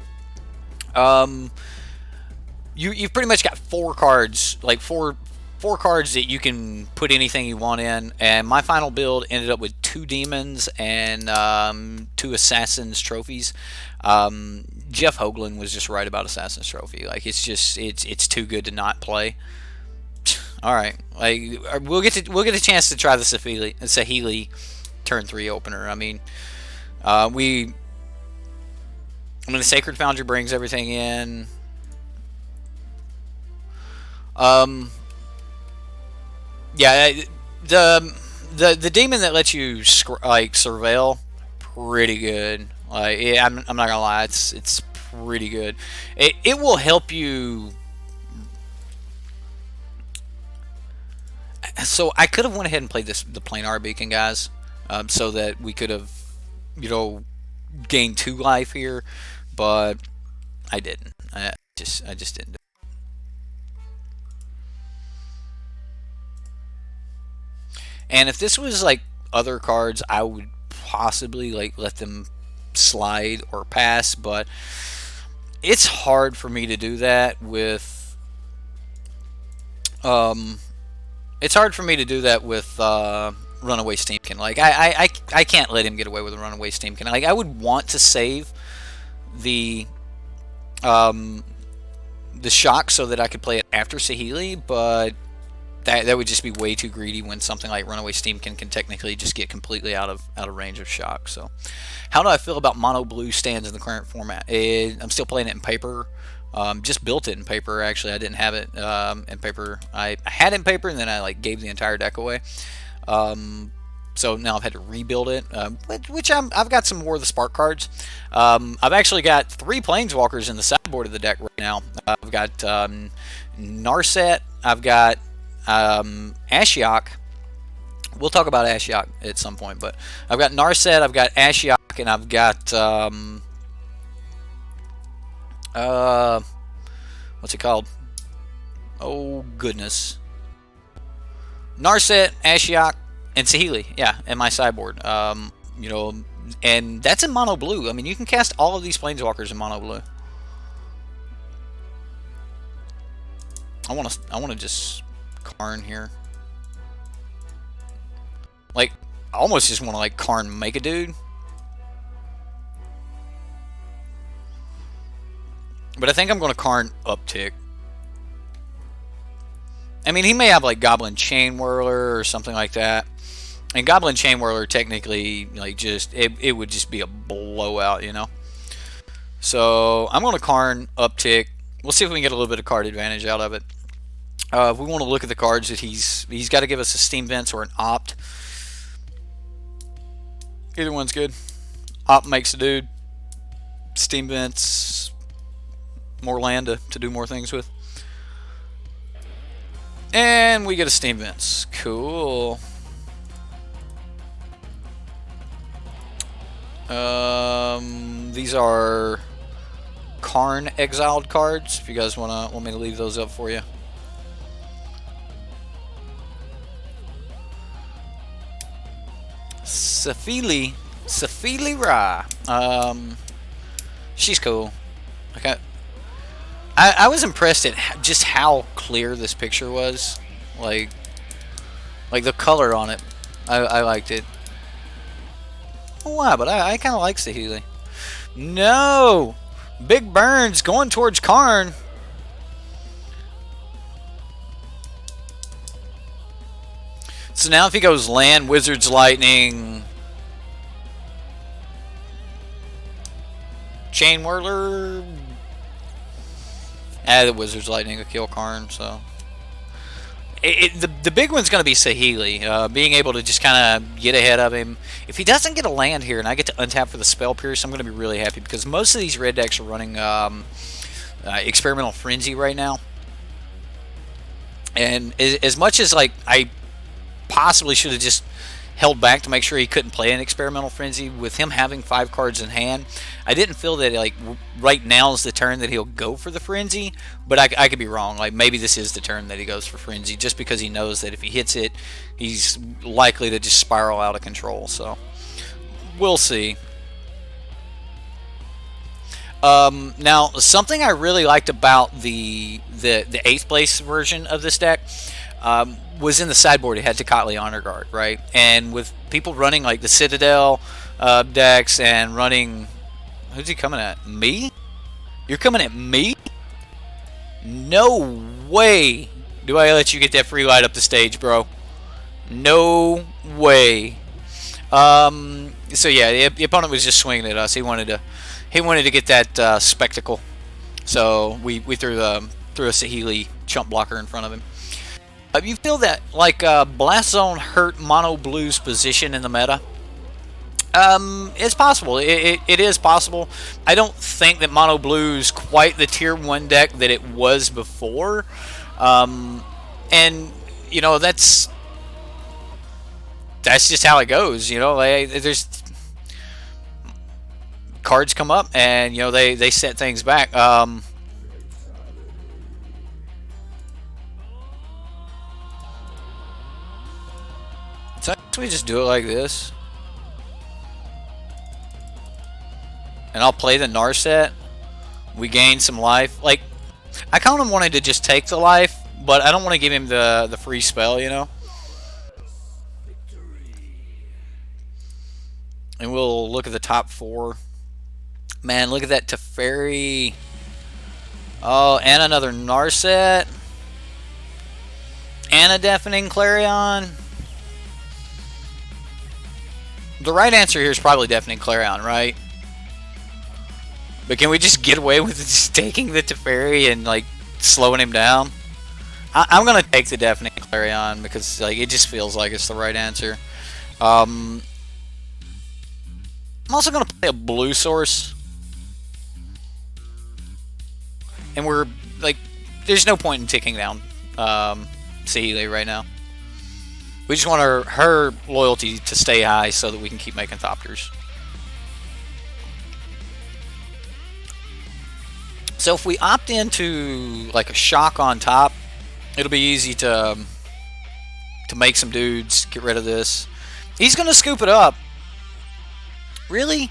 you've pretty much got 4 cards, like four cards that you can put anything you want in, and my final build ended up with 2 demons and 2 assassins trophies. Jeff Hoagland was just right about Assassin's Trophy. Like, it's too good to not play. All right, like we'll get a chance to try the Saheeli turn 3 opener. I mean, the Sacred Foundry brings everything in. Yeah, the demon that lets you like surveil, pretty good. Like, yeah, I'm not gonna lie, it's pretty good. It will help you. So I could have went ahead and played the Planar Beacon, guys, so that we could have, you know, gained 2 life here, but I didn't. I just didn't do it. And if this was like other cards, I would possibly like let them slide or pass, but it's hard for me to do that with Runaway Steamkin. Like, I can't let him get away with a Runaway Steamkin. Like, I would want to save the shock so that I could play it after Saheeli, but that would just be way too greedy when something like Runaway Steamkin can technically just get completely out of range of shock. So, how do I feel about mono blue stands in the current format? I'm still playing it in paper. Just built it in paper. Actually, I didn't have it in paper. I had it in paper, and then I like gave the entire deck away. So now I've had to rebuild it, which I've got some more of the Spark cards. I've actually got 3 Planeswalkers in the sideboard of the deck right now. I've got Narset. I've got Ashiok. We'll talk about Ashiok at some point, but I've got Narset, I've got Ashiok, and I've got what's it called? Oh goodness. Narset, Ashiok, and Saheeli, yeah, in my sideboard. You know, and that's in mono blue. I mean, you can cast all of these Planeswalkers in mono blue. I want to just Karn here. Like, I almost just want to like Karn make a dude. But I think I'm going to Karn uptick. I mean, he may have like Goblin Chain Whirler or something like that. And Goblin Chain Whirler technically, like, just it would just be a blowout, you know. So I'm going to Karn uptick. We'll see if we can get a little bit of card advantage out of it. If we want to look at the cards that he's got to give us a Steam Vents or an Opt. Either one's good. Opt makes a dude. Steam Vents, more land to do more things with. And we get a Steam Vents. Cool. These are Karn exiled cards. If you guys want me to leave those up for you. Safili Ra. She's cool. Okay. I was impressed at just how clear this picture was. Like the color on it. I liked it. Why? But I kind of like Sahili. No! Big Burns going towards Karn. So now if he goes land, Wizard's Lightning, Chain Whirler, the Wizard's Lightning will kill Karn. So the big one's going to be Sahili, being able to just kind of get ahead of him. If he doesn't get a land here and I get to untap for the Spell Pierce, I'm going to be really happy because most of these red decks are running Experimental Frenzy right now. And as much as like I possibly should have just held back to make sure he couldn't play an Experimental Frenzy, with him having 5 cards in hand, I didn't feel that like right now is the turn that he'll go for the Frenzy, but I could be wrong. Like maybe this is the turn that he goes for Frenzy, just because he knows that if he hits it, he's likely to just spiral out of control. So we'll see. Now, something I really liked about the 8th place version of this deck was in the sideboard. It had Tocatli Honor Guard, right? And with people running like the Citadel decks and running... Who's he coming at? Me? You're coming at me? No way do I let you get that free light up the stage, bro. No way. So yeah, the opponent was just swinging at us. He wanted to get that spectacle. So we threw a Sahili chump blocker in front of him. You feel that like Blast Zone hurt Mono Blue's position in the meta? It's possible. It is possible. I don't think that Mono Blue's quite the tier 1 deck that it was before. And you know, that's just how it goes. You know, there's cards come up and you know they set things back. So we just do it like this. And I'll play the Narset. We gain some life. Like, I kind of wanted to just take the life, but I don't want to give him the free spell, you know? And we'll look at the top 4. Man, look at that Teferi. Oh, and another Narset. And a Deafening Clarion. The right answer here is probably Deafening Clarion, right? But can we just get away with just taking the Teferi and like slowing him down? I'm gonna take the Deafening Clarion because like it just feels like it's the right answer. I'm also gonna play a blue source, and we're like, there's no point in ticking down Sahili right now. We just want her loyalty to stay high so that we can keep making Thopters. So if we opt into like a shock on top, it'll be easy to make some dudes, get rid of this. He's going to scoop it up. Really?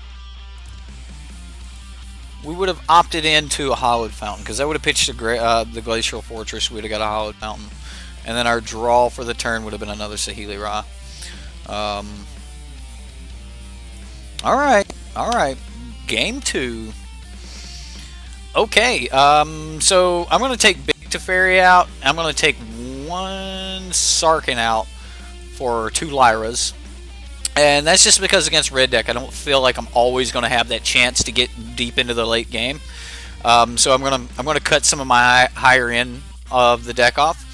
We would have opted into a Hollowed Fountain because I would have pitched the Glacial Fortress. We would have got a Hollowed Fountain. And then our draw for the turn would have been another Sahili Ra. Alright. Game 2. Okay, so I'm going to take Big Teferi out. I'm going to take 1 Sarkin out for 2 Lyras. And that's just because against Red Deck, I don't feel like I'm always going to have that chance to get deep into the late game. So I'm going to cut some of my higher end of the deck off.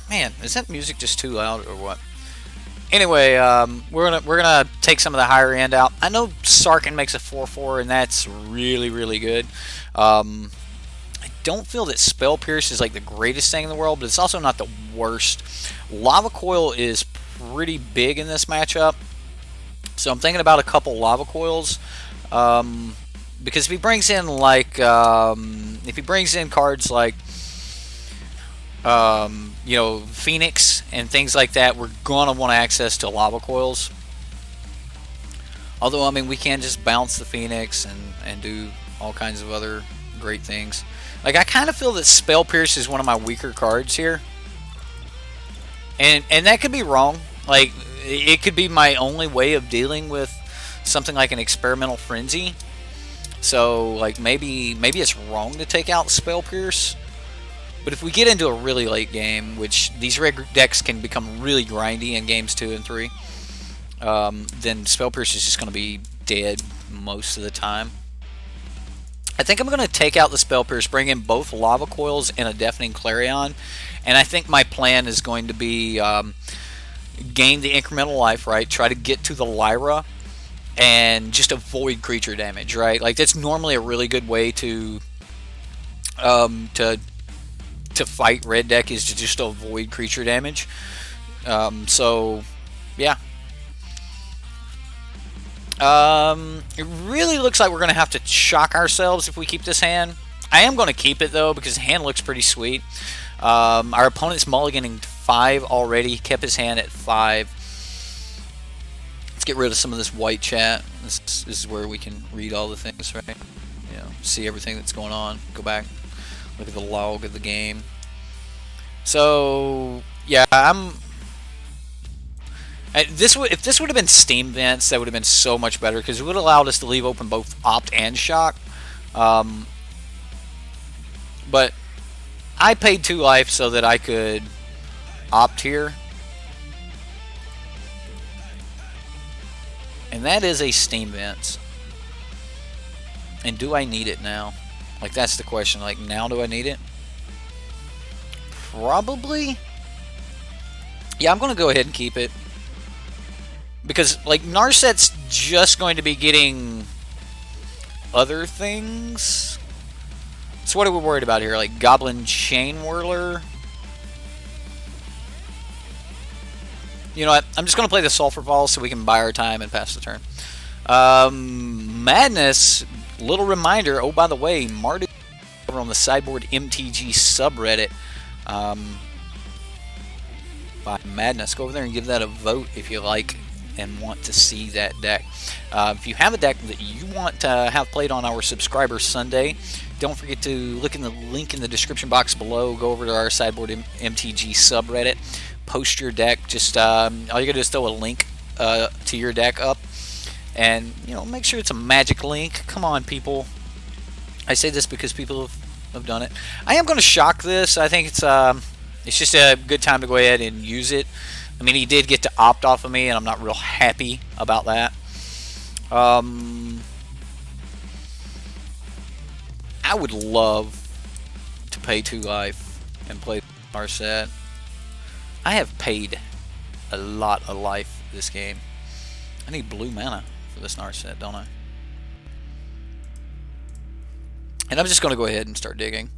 Man, is that music just too loud or what? Anyway, we're gonna take some of the higher end out. I know Sarkin makes a 4/4, and that's really, really good. I don't feel that Spell Pierce is like the greatest thing in the world, but it's also not the worst. Lava Coil is pretty big in this matchup, so I'm thinking about a couple Lava Coils because if he brings in like if he brings in cards like you know, Phoenix and things like that, we're gonna want access to lava coils. Although I mean, we can just bounce the Phoenix and do all kinds of other great things. Like, I kind of feel that Spell Pierce is one of my weaker cards here, and that could be wrong. Like, it could be my only way of dealing with something like an Experimental Frenzy. So, like, maybe it's wrong to take out Spell Pierce. But if we get into a really late game, which these red decks can become really grindy in games 2 and 3, then Spell Pierce is just going to be dead most of the time. I think I'm going to take out the Spell Pierce, bring in both Lava Coils and a Deafening Clarion, and I think my plan is going to be gain the incremental life, right? Try to get to the Lyra and just avoid creature damage, right? Like, that's normally a really good way to fight red deck, is to just avoid creature damage. So yeah. It really looks like we're going to have to shock ourselves if we keep this hand. I am going to keep it, though, because the hand looks pretty sweet. Our opponent's mulliganing 5 already. Kept his hand at 5. Let's get rid of some of this white chat. This is where we can read all the things, right? You know, see everything that's going on. Go back, look at the log of the game. So, yeah, if this would have been Steam Vents, that would have been so much better, because it would have allowed us to leave open both Opt and Shock. But I paid 2 life so that I could Opt here. And that is a Steam Vents. And do I need it now? Like, that's the question. Like, now do I need it? Probably. Yeah, I'm going to go ahead and keep it. Because, like, Narset's just going to be getting other things. So what are we worried about here? Like, Goblin Chain Whirler? You know what? I'm just going to play the Sulfur Fall so we can buy our time and pass the turn. Madness, little reminder. Oh, by the way, Mardu over on the Sideboard MTG subreddit by Madness. Go over there and give that a vote if you like and want to see that deck. If you have a deck that you want to have played on our Subscriber Sunday, don't forget to look in the link in the description box below. Go over to our Sideboard MTG subreddit. Post your deck. Just all you gotta do is throw a link to your deck up, and you know, make sure it's a magic link. Come on, people. I say this because people have done it. I am going to shock this. I think it's just a good time to go ahead and use it. I mean, he did get to opt off of me, and I'm not real happy about that. I would love to pay 2 life and play Narset. I have paid a lot of life this game. I need blue mana for this Narset, don't I? And I'm just going to go ahead and start digging.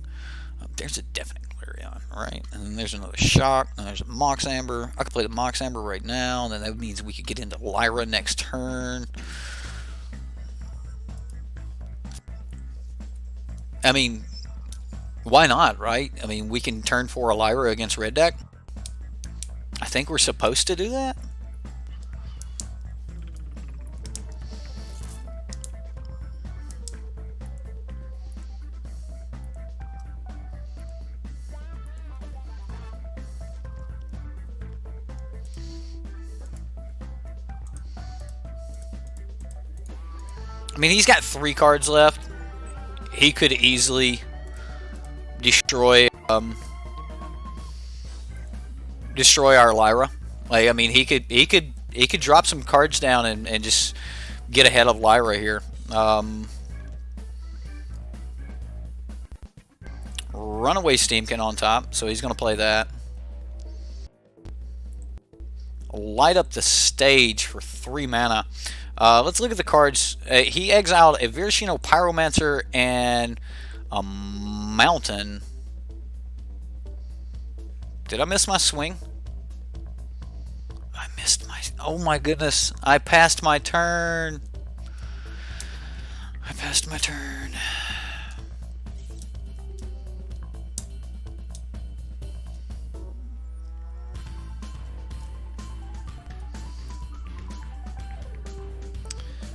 There's a Deafening Clarion, right? And then there's another Shock, and there's a Mox Amber. I could play the Mox Amber right now, and then that means we could get into Lyra next turn. I mean, why not, right? I mean, we can turn 4 a Lyra against red deck. I think we're supposed to do that. I mean, he's got 3 cards left. He could easily destroy our Lyra. Like, I mean, he could drop some cards down and just get ahead of Lyra here. Runaway Steamkin on top, so he's going to play that. Light up the stage for 3 mana. Let's look at the cards. He exiled a Virashino Pyromancer and a Mountain. Did I miss my swing? I missed my... Oh my goodness. I passed my turn. I passed my turn.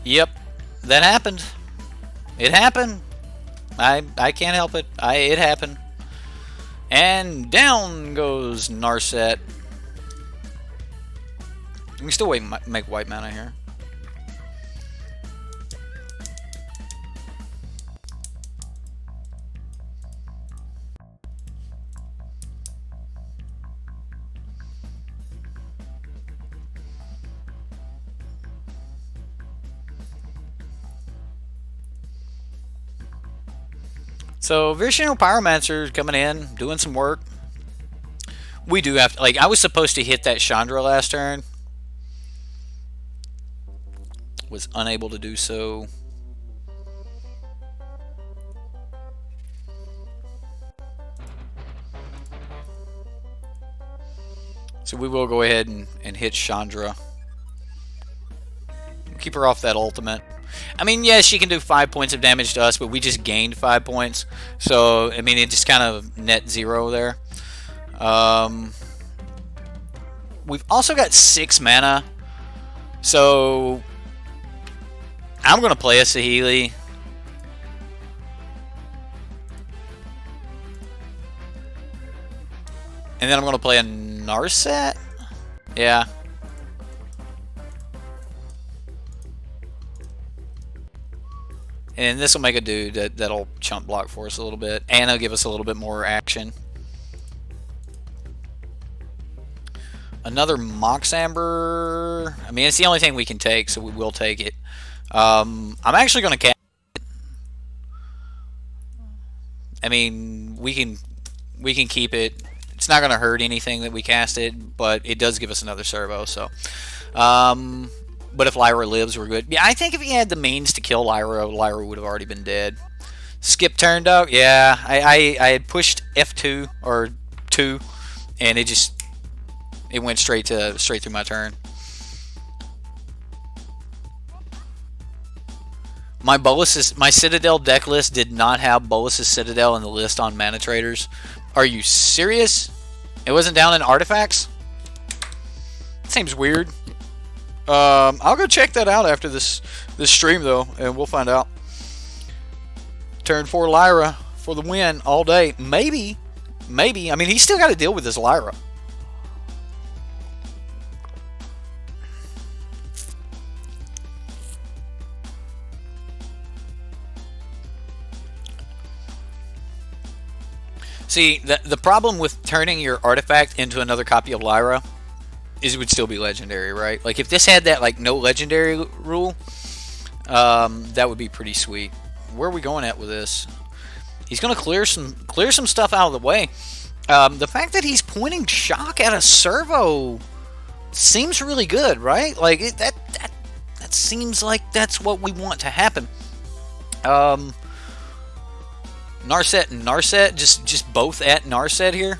Yep, that happened. It happened. I can't help it. It happened. And down goes Narset. We can still make white mana here. So, Visionary Pyromancer coming in, doing some work. We do have to, like, I was supposed to hit that Chandra last turn. Was unable to do so. So we will go ahead and hit Chandra. Keep her off that ultimate. I mean, yes, she can do 5 points of damage to us, but we just gained 5 points. So, I mean, it just kind of net 0 there. We've also got 6 mana. So, I'm going to play a Saheeli. And then I'm going to play a Narset. Yeah. And this will make a dude that'll chump block for us a little bit. And it'll give us a little bit more action. Another Mox Amber. I mean, it's the only thing we can take, so we will take it. I'm actually going to cast it. I mean, we can keep it. It's not going to hurt anything that we cast it, but it does give us another servo. So, but if Lyra lives, we're good. Yeah, I think if he had the means to kill Lyra, Lyra would have already been dead. Skip turned out. Yeah, I had pushed F2 or 2, and it went straight through my turn. My Citadel deck list did not have Bolus's Citadel in the list on manatraders. Are you serious? It wasn't down in artifacts? Seems weird. I'll go check that out after this stream though, and we'll find out. Turn 4 Lyra for the win all day. Maybe. I mean, he's still got to deal with this Lyra. See, the problem with turning your artifact into another copy of Lyra is it would still be legendary, right? Like, if this had that, like, no legendary rule, that would be pretty sweet. Where are we going at with this? He's going to clear some stuff out of the way. The fact that he's pointing shock at a servo seems really good, right? Like, that seems like that's what we want to happen. Narset and Narset, just both at Narset here.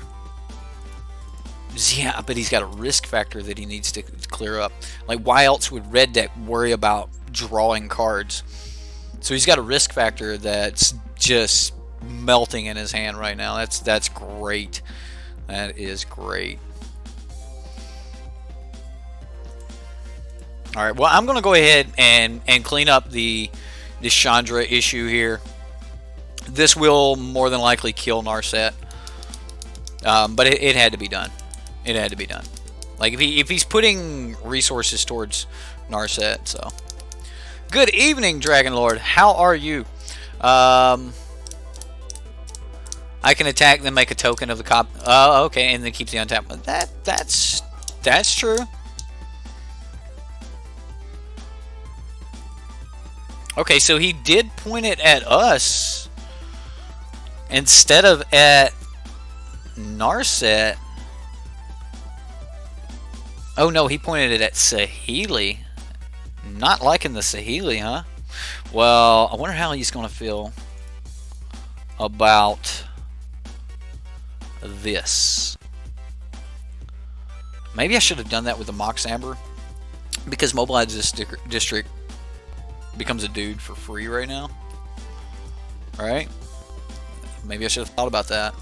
Yeah, but he's got a risk factor that he needs to clear up. Like, why else would Red Deck worry about drawing cards? So he's got a risk factor that's just melting in his hand right now. That's great. That is great. All right, well, I'm going to go ahead and clean up the Chandra issue here. This will more than likely kill Narset, but it had to be done. It had to be done. Like, if he's putting resources towards Narset, so. Good evening, Dragon Lord. How are you? I can attack, then make a token of the cop. Oh, okay, and then keeps the untap. That's true. Okay, so he did point it at us instead of at Narset. Oh no, he pointed it at Saheeli. Not liking the Saheeli, huh? Well, I wonder how he's going to feel about this. Maybe I should have done that with the Mox Amber, because Mobilize District becomes a dude for free right now. right? Maybe I should have thought about that.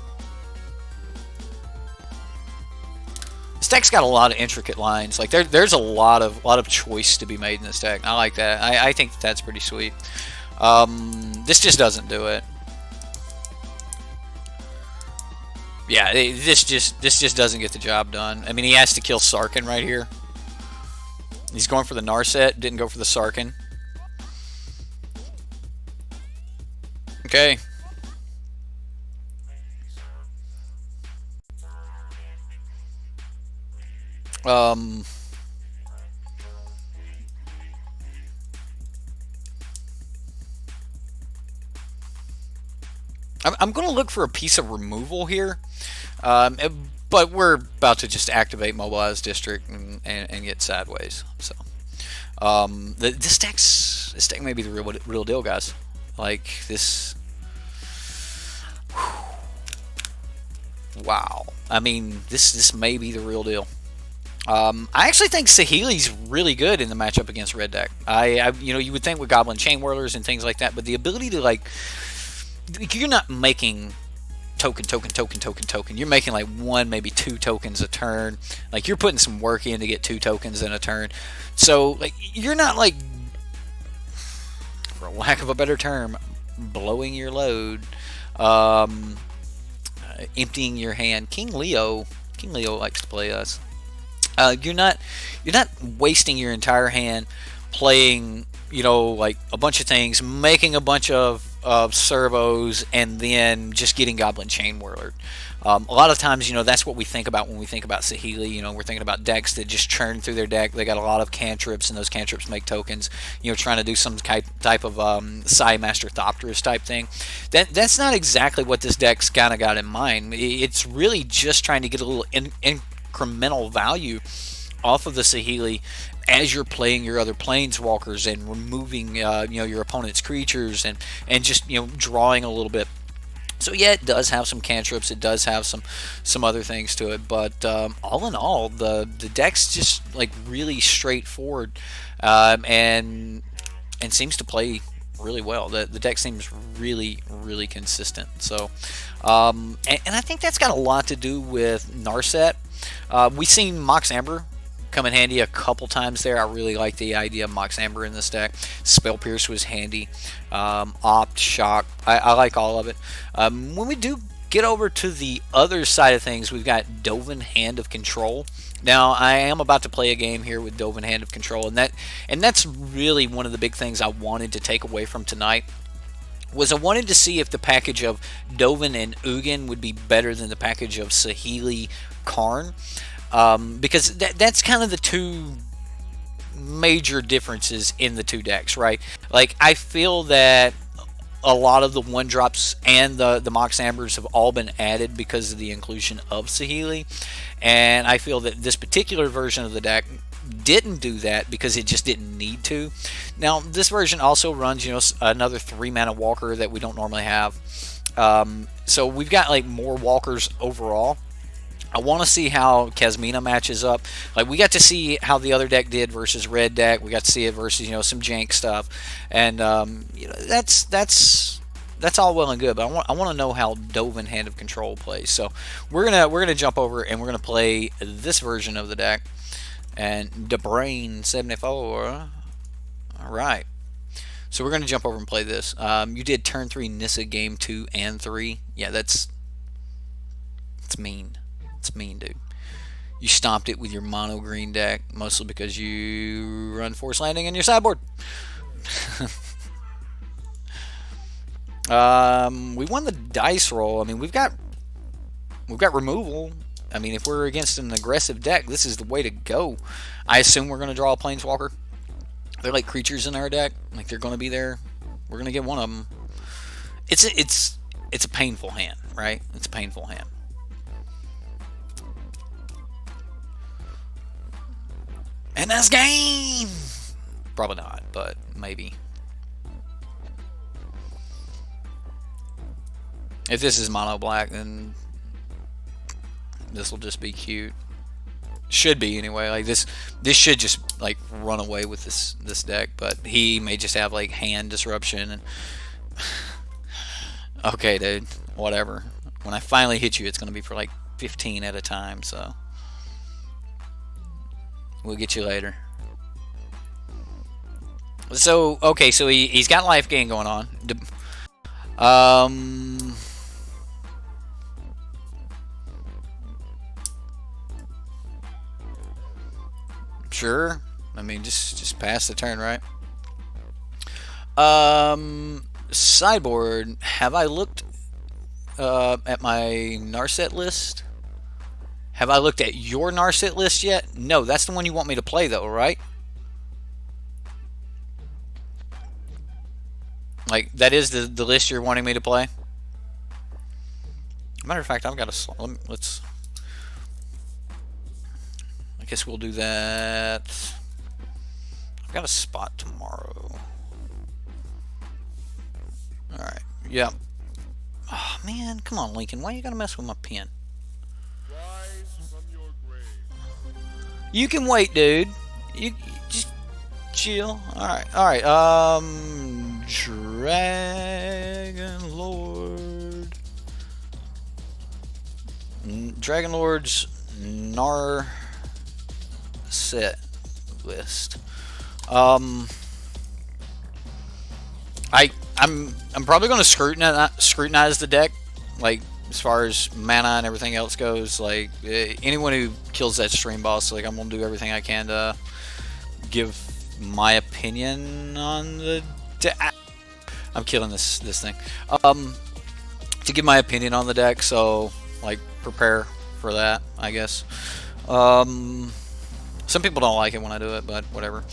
This deck's got a lot of intricate lines. Like there's a lot of choice to be made in this deck. I like that. I think that's pretty sweet. This just doesn't do it. Yeah, this just doesn't get the job done. I mean, he has to kill Sarkin right here. He's going for the Narset, didn't go for the Sarkin. Okay. I'm going to look for a piece of removal here. But we're about to just activate Mobilize District and get sideways. So, this deck may be the real deal, guys. Like this. Wow. I mean, this may be the real deal. I actually think Saheeli's really good in the matchup against red deck. You would think with Goblin Chain Whirlers and things like that, but the ability to like, you're not making token. You're making like 1, maybe 2 tokens a turn. Like you're putting some work in to get 2 tokens in a turn. So like you're not like, for lack of a better term, blowing your load, emptying your hand. King Leo likes to play us. You're not wasting your entire hand playing, like a bunch of things, making a bunch of servos, and then just getting Goblin Chain Whirler. A lot of times, that's what we think about when we think about Saheeli. We're thinking about decks that just churn through their deck. They got a lot of cantrips, and those cantrips make tokens. Trying to do some type of Psy Master Thopterus type thing. That's not exactly what this deck's kind of got in mind. It's really just trying to get a little incremental value off of the Saheeli as you're playing your other planeswalkers and removing your opponent's creatures and just drawing a little bit. So yeah, it does have some cantrips, it does have some other things to it, but all in all, the deck's just like really straightforward, and seems to play really well. The deck seems really consistent. So and I think that's got a lot to do with Narset. We've seen Mox Amber come in handy a couple times there. I really like the idea of Mox Amber in this deck. Spell Pierce was handy. Opt, Shock, I like all of it. When we do get over to the other side of things, we've got Dovin Hand of Control. Now, I am about to play a game here with Dovin Hand of Control, and that's really one of the big things I wanted to take away from tonight. Was I wanted to see if the package of Dovin and Ugin would be better than the package of Saheeli Karn. Because that's kind of the two major differences in the two decks, right? Like, I feel that a lot of the 1-drops and the Mox Ambers have all been added because of the inclusion of Saheeli, and I feel that this particular version of the deck didn't do that because it just didn't need to. Now, this version also runs, another 3-mana walker that we don't normally have. So we've got like more walkers overall. I want to see how Kasmina matches up. Like, we got to see how the other deck did versus red deck. We got to see it versus some jank stuff, and that's all well and good. But I want to know how Dovin Hand of Control plays. So we're gonna jump over and we're gonna play this version of the deck. And DeBrain 74. All right. So we're gonna jump over and play this. You did turn 3 Nissa game 2 and 3. Yeah, it's mean. It's mean, dude. You stomped it with your mono green deck, mostly because you run Force Landing in your sideboard. We won the dice roll. I mean, we've got removal. I mean, if we're against an aggressive deck, this is the way to go. I assume we're going to draw a Planeswalker. They're like creatures in our deck. Like, they're going to be there. We're going to get one of them. It's a painful hand, right? It's a painful hand. And that's game! Probably not, but maybe. If this is mono black, then this will just be cute. Should be anyway. Like this should just like run away with this deck, but he may just have like hand disruption and Okay, dude. Whatever. When I finally hit you, it's going to be for like 15 at a time, so we'll get you later. So, okay, so he's got life gain going on. Um, sure. I mean, just pass the turn, right? Sideboard. Have I looked at my Narset list? Have I looked at your Narset list yet? No, that's the one you want me to play, though, right? Like, that is the list you're wanting me to play? Matter of fact, I've got a... Let's... I guess we'll do that. I've got a spot tomorrow. Alright, yeah. Oh, man, come on, Lincoln. Why you gotta mess with my pen? You can wait, dude. You just chill. Alright, alright. Dragon Lord. Dragon Lord's Nar set list. I'm probably going to scrutinize the deck, like as far as mana and everything else goes. Like anyone who kills that stream boss, like I'm going to do everything I can to give my opinion on the deck. I'm killing this thing. To give my opinion on the deck, so like prepare for that, I guess. Some people don't like it when I do it, but whatever.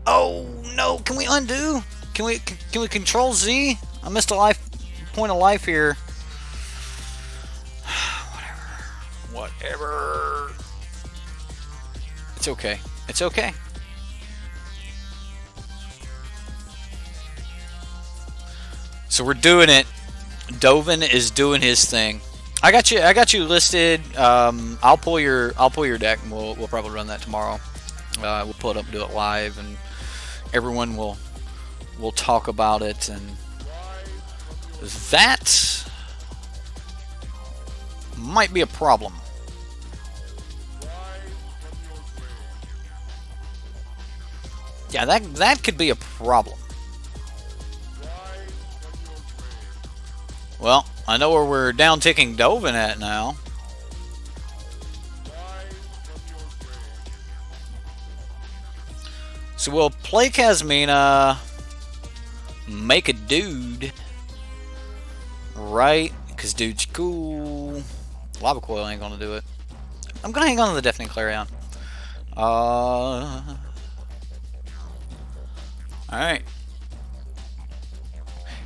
Oh no! Can we undo? Can we control Z? I missed a point of life here. Whatever. It's okay. It's okay. So we're doing it. Dovin is doing his thing. I got you listed. I'll pull your deck, and we'll probably run that tomorrow. We'll pull it up and do it live, and everyone will talk about it, and that might be a problem. Yeah, that could be a problem. Well, I know where we're down ticking Dovin at now. So we'll play Kasmina, make a dude, right? Because dude's cool. Lava Coil ain't gonna do it. I'm gonna hang on to the Deafening Clarion. Alright.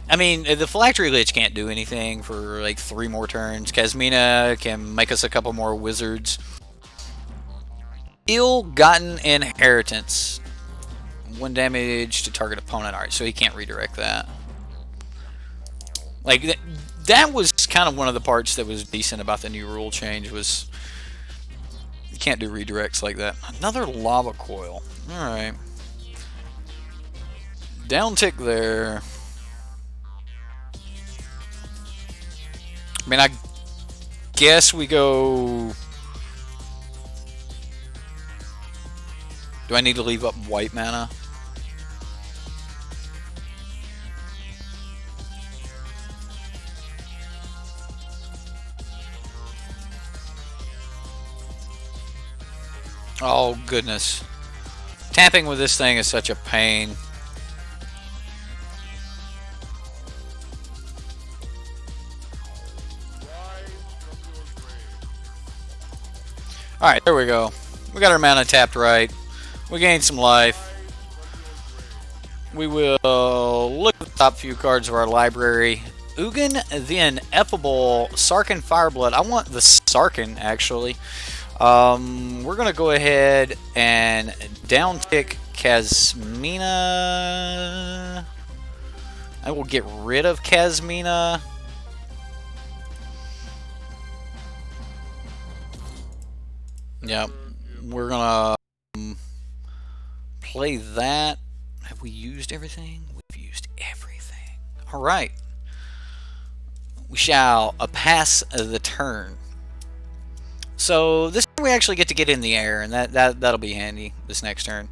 I mean, the Phylactery Lich can't do anything for like 3 more turns. Kasmina can make us a couple more wizards. Ill-gotten inheritance. 1 damage to target opponent. Alright, so he can't redirect that. Like, that was kind of one of the parts that was decent about the new rule change, was you can't do redirects like that. Another Lava Coil. Alright. Down tick there. I mean, I guess we go... Do I need to leave up white mana? Oh, goodness. Tapping with this thing is such a pain. Alright, there we go. We got our mana tapped right. We gained some life. We will look at the top few cards of our library. Ugin the Ineffable, Sarkhan Fireblood. I want the Sarkhan, actually. We're going to go ahead and downtick Kasmina. I will get rid of Kasmina. Yep, we're gonna play that. Have we used everything? We've used everything. All right. we shall pass the turn. So this turn we actually get to get in the air, and that'll be handy this next turn.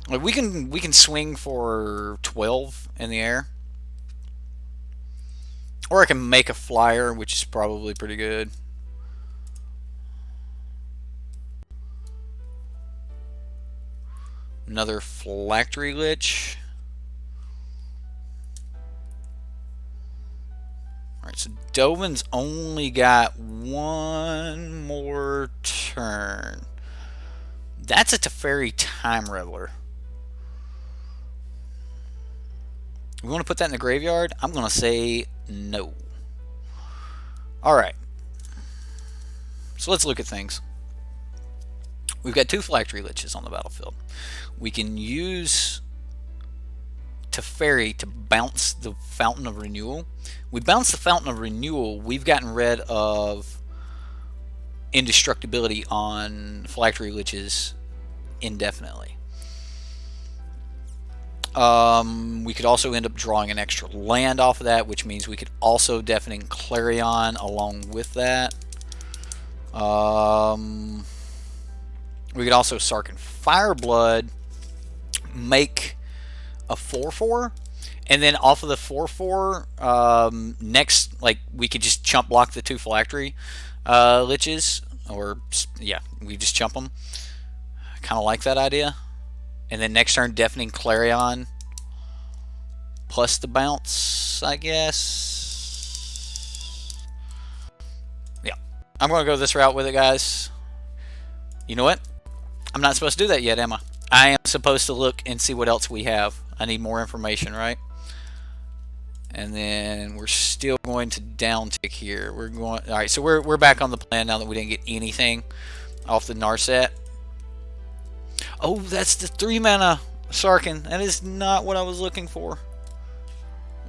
Like we can swing for 12 in the air, or I can make a flyer, which is probably pretty good. Another phylactery lich. Alright, so Dovin's only got one more turn. That's a Teferi Time Reveler. We want to put that in the graveyard? I'm going to say no. Alright. So let's look at things. We've got 2 phylactery liches on the battlefield. We can use Teferi to bounce the Fountain of Renewal. We bounce the Fountain of Renewal, we've gotten rid of indestructibility on phylactery liches indefinitely. We could also end up drawing an extra land off of that, which means we could also Deafening Clarion along with that. We could also Sarkin Fireblood, make a 4/4, and then off of the 4/4, next, like, we could just chump block the 2 phylactery liches, or yeah, we just chump them. I kind of like that idea. And then next turn, Deafening Clarion plus the bounce, I guess. Yeah, I'm going to go this route with it, guys. You know what? I'm not supposed to do that yet, am I? I am supposed to look and see what else we have. I need more information, right? And then we're still going to down tick here. We're going. All right, so we're back on the plan now that we didn't get anything off the Narset. Oh, that's the 3-mana Sarkin. That is not what I was looking for.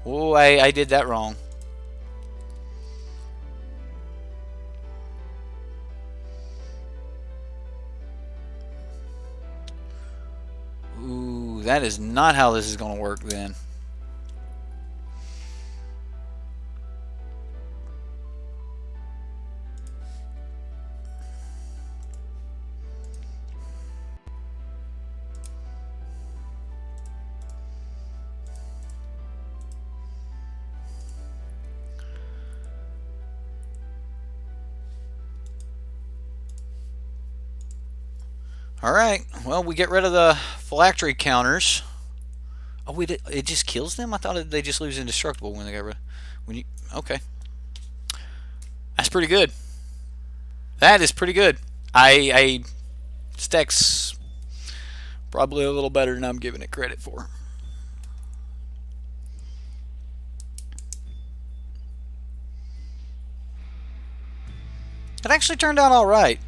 Oh, I did that wrong. Ooh, that is not how this is going to work then. Alright, well, we get rid of the phylactery counters. Oh, it just kills them? I thought they just lose indestructible when they got rid of... Okay. That's pretty good. That is pretty good. Deck's probably a little better than I'm giving it credit for. It actually turned out alright.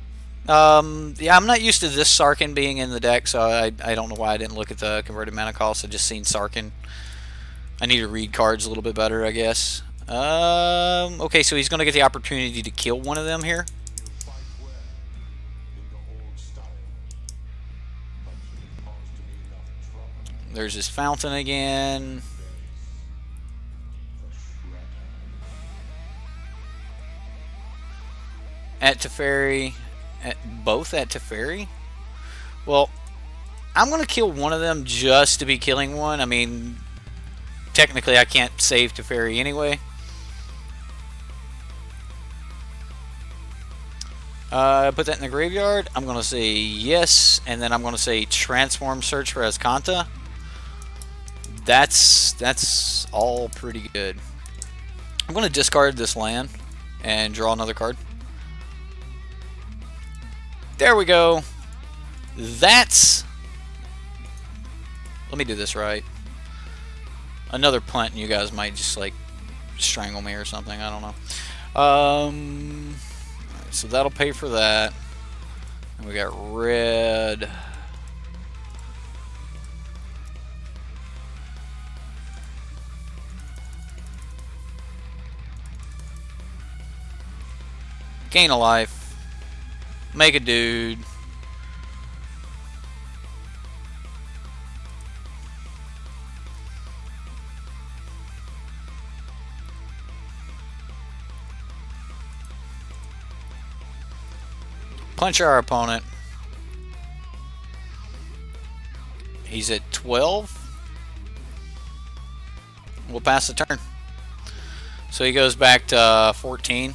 Yeah, I'm not used to this Sarkin being in the deck, so I don't know why I didn't look at the converted mana cost. I just seen Sarkin. I need to read cards a little bit better, I guess. Okay, so he's going to get the opportunity to kill one of them here. There's his fountain again. At Teferi. Both at Teferi? Well, I'm going to kill one of them just to be killing one. I mean, technically I can't save Teferi anyway. Put that in the graveyard. I'm going to say yes, and then I'm going to say transform search for Azcanta. That's all pretty good. I'm going to discard this land and draw another card. There we go. That's... Let me do this right. Another punt and you guys might just like strangle me or something. I don't know. So that'll pay for that. And we got red. Gain a life. Make a dude. punch our opponent. He's at 12. We'll pass the turn. So he goes back to 14.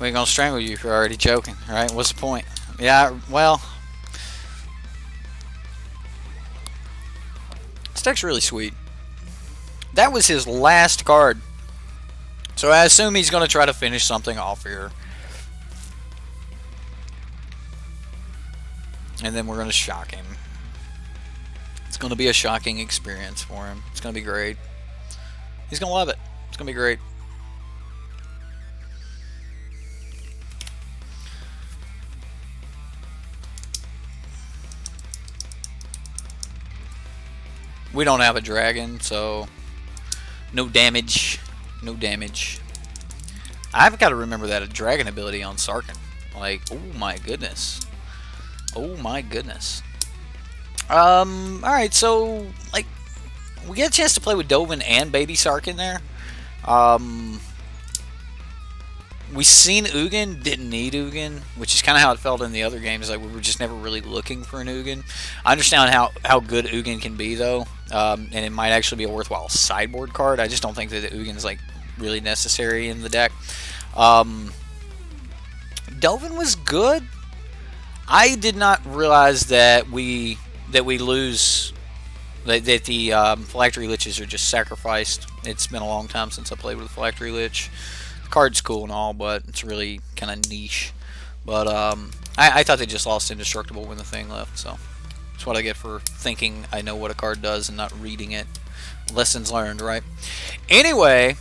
We ain't gonna strangle you if you're already joking, right? What's the point? Yeah, well, this deck's really sweet. That was his last card. So I assume he's gonna try to finish something off here. And then we're gonna shock him. It's gonna be a shocking experience for him. It's gonna be great. He's gonna love it. It's gonna be great. We don't have a dragon, so no damage. No damage. I've got to remember that a dragon ability on Sarkin. Like, oh my goodness. Oh my goodness. Alright, so, like, we get a chance to play with Dovin and Baby Sarkin there. We seen Ugin, didn't need Ugin, which is kind of how it felt in the other games. Like, we were just never really looking for an Ugin. I understand how good Ugin can be, though, and it might actually be a worthwhile sideboard card. I just don't think that the Ugin is, like, really necessary in the deck. Dovin was good. I did not realize that we lose, that the Phylactery Liches are just sacrificed. It's been a long time since I played with a Phylactery Lich. The card's cool and all, but it's really kind of niche. But I thought they just lost Indestructible when the thing left, so that's what I get for thinking I know what a card does and not reading it. Lessons learned, right? Anyway,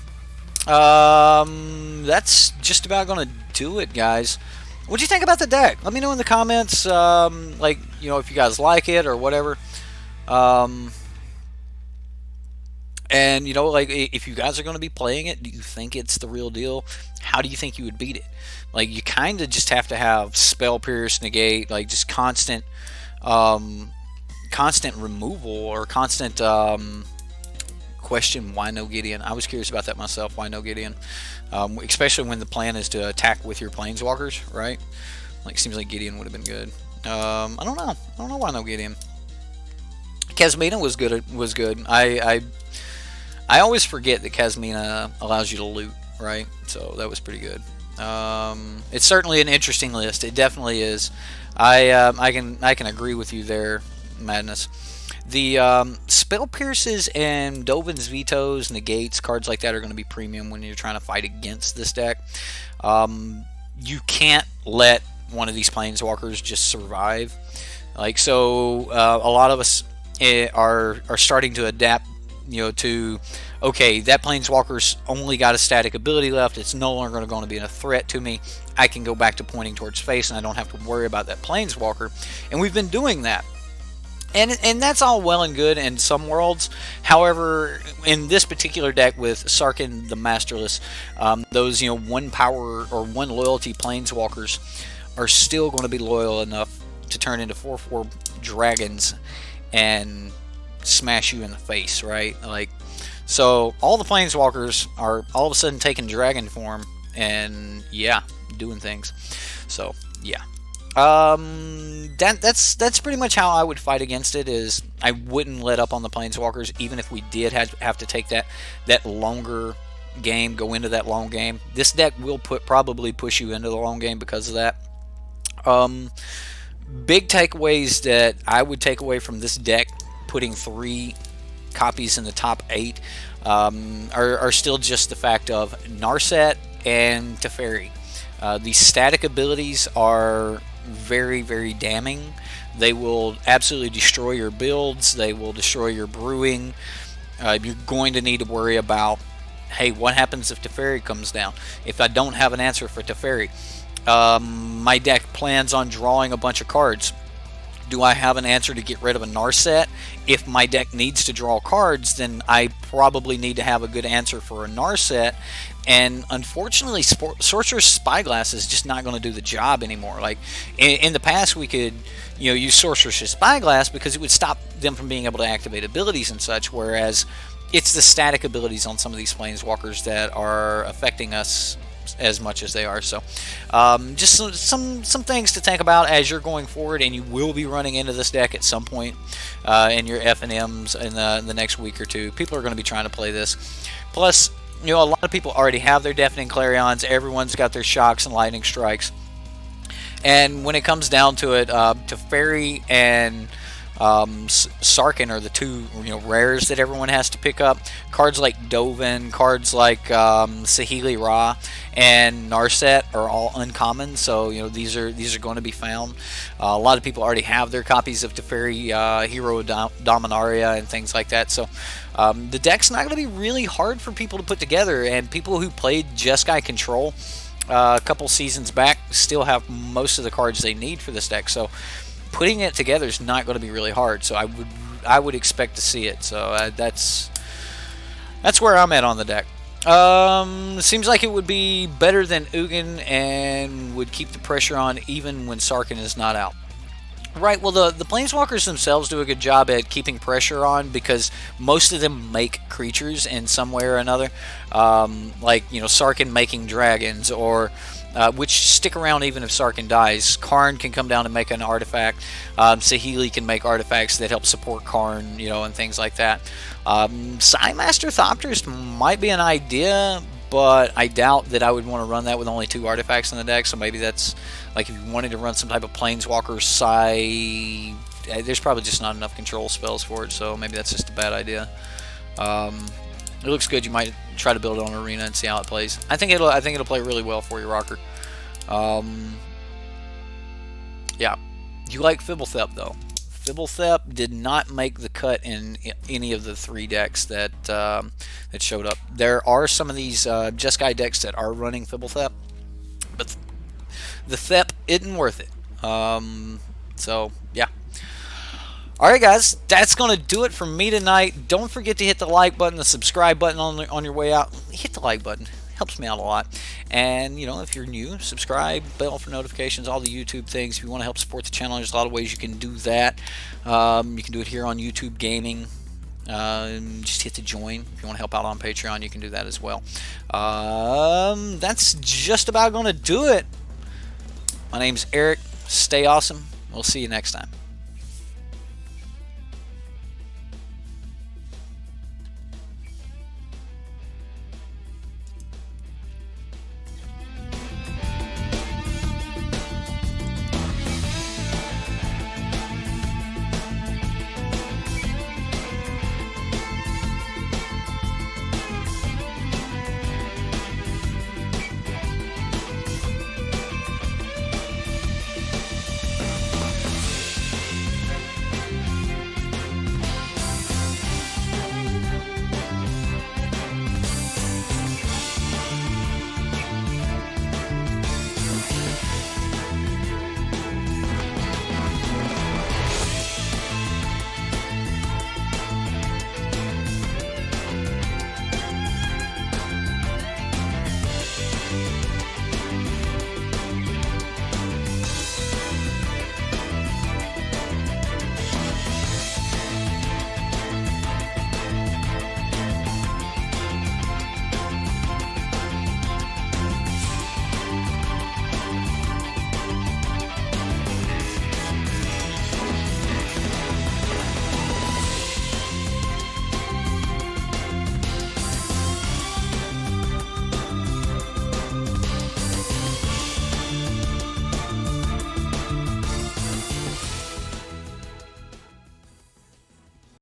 that's just about gonna do it, guys. What do you think about the deck? Let me know in the comments, like, you know, if you guys like it or whatever. And, you know, like, if you guys are going to be playing it, do you think it's the real deal? How do you think you would beat it? Like, you kind of just have to have Spell Pierce, Negate, like, just constant removal or constant question, why no Gideon? I was curious about that myself, why no Gideon? Especially when the plan is to attack with your Planeswalkers, right? Like, seems like Gideon would have been good. I don't know. I don't know why no Gideon. Kasmina was good. I always forget that Kasmina allows you to loot, right? So that was pretty good. It's certainly an interesting list. It definitely is. I can agree with you there, Madness. The Spell Pierces and Dovin's Vetoes, Negates, cards like that are going to be premium when you're trying to fight against this deck. You can't let one of these Planeswalkers just survive. Like, so a lot of us are starting to adapt, you know, to, okay, that Planeswalker's only got a static ability left. It's no longer going to be a threat to me. I can go back to pointing towards face, and I don't have to worry about that Planeswalker. And we've been doing that. And that's all well and good in some worlds. However, in this particular deck with Sarkin the Masterless, those, you know, 1 power or 1 loyalty Planeswalkers are still going to be loyal enough to turn into 4/4 dragons and smash you in the face, right? Like, so all the Planeswalkers are all of a sudden taking dragon form and, yeah, doing things. So, yeah. That's pretty much how I would fight against it. Is I wouldn't let up on the Planeswalkers, even if we did have to take that longer game, go into that long game. This deck will probably push you into the long game because of that. Big takeaways that I would take away from this deck, putting 3 copies in the top 8, are still just the fact of Narset and Teferi. These static abilities are very, very damning. They will absolutely destroy your builds. They will destroy your brewing. You're going to need to worry about, hey, what happens if Teferi comes down? If I don't have an answer for Teferi, my deck plans on drawing a bunch of cards. Do I have an answer to get rid of a Narset? If my deck needs to draw cards, then I probably need to have a good answer for a Narset. And unfortunately, Sorcerer's Spyglass is just not going to do the job anymore. Like, in the past, we could, you know, use Sorcerer's Spyglass because it would stop them from being able to activate abilities and such, whereas it's the static abilities on some of these planeswalkers that are affecting us as much as they are. So just some things to think about as you're going forward, and you will be running into this deck at some point in your F&Ms in the next week or two. People are going to be trying to play this. Plus, you know, a lot of people already have their Deafening Clarions. Everyone's got their Shocks and Lightning Strikes. And when it comes down to it, Teferi and Sarkhan are the two, you know, rares that everyone has to pick up. Cards like Dovin, cards like Saheeli Ra, and Narset are all uncommon, so you know these are going to be found. A lot of people already have their copies of Teferi, Hero Dominaria, and things like that. So the deck's not going to be really hard for people to put together, and people who played Jeskai Control a couple seasons back still have most of the cards they need for this deck. So putting it together is not going to be really hard. So I would expect to see it. So that's where I'm at on the deck. Seems like it would be better than Ugin and would keep the pressure on even when Sarkhan is not out. Right, well, the Planeswalkers themselves do a good job at keeping pressure on because most of them make creatures in some way or another. Like, you know, Sarkhan making dragons, or which stick around even if Sarkhan dies. Karn can come down and make an artifact. Saheeli can make artifacts that help support Karn, you know, and things like that. Psymaster Thopterist might be an idea, but I doubt that I would want to run that with only 2 artifacts in the deck. So maybe that's like if you wanted to run some type of Planeswalker there's probably just not enough control spells for it. So maybe that's just a bad idea. It looks good. You might try to build it on Arena and see how it plays. I think it'll play really well for you, Rocker. Yeah, you like Fibblethep though. Fibblethep did not make the cut in any of the 3 decks that that showed up. There are some of these Jeskai decks that are running Fibblethep, but the Thep isn't worth it. So yeah. Alright guys, that's going to do it for me tonight. Don't forget to hit the like button, the subscribe button on your way out. Hit the like button. Helps me out a lot. And, you know, if you're new, subscribe, bell for notifications, all the YouTube things. If you want to help support the channel, there's a lot of ways you can do that. You can do it here on YouTube Gaming. Just hit the join. If you want to help out on Patreon, you can do that as well. That's just about going to do it. My name's Eric. Stay awesome. We'll see you next time.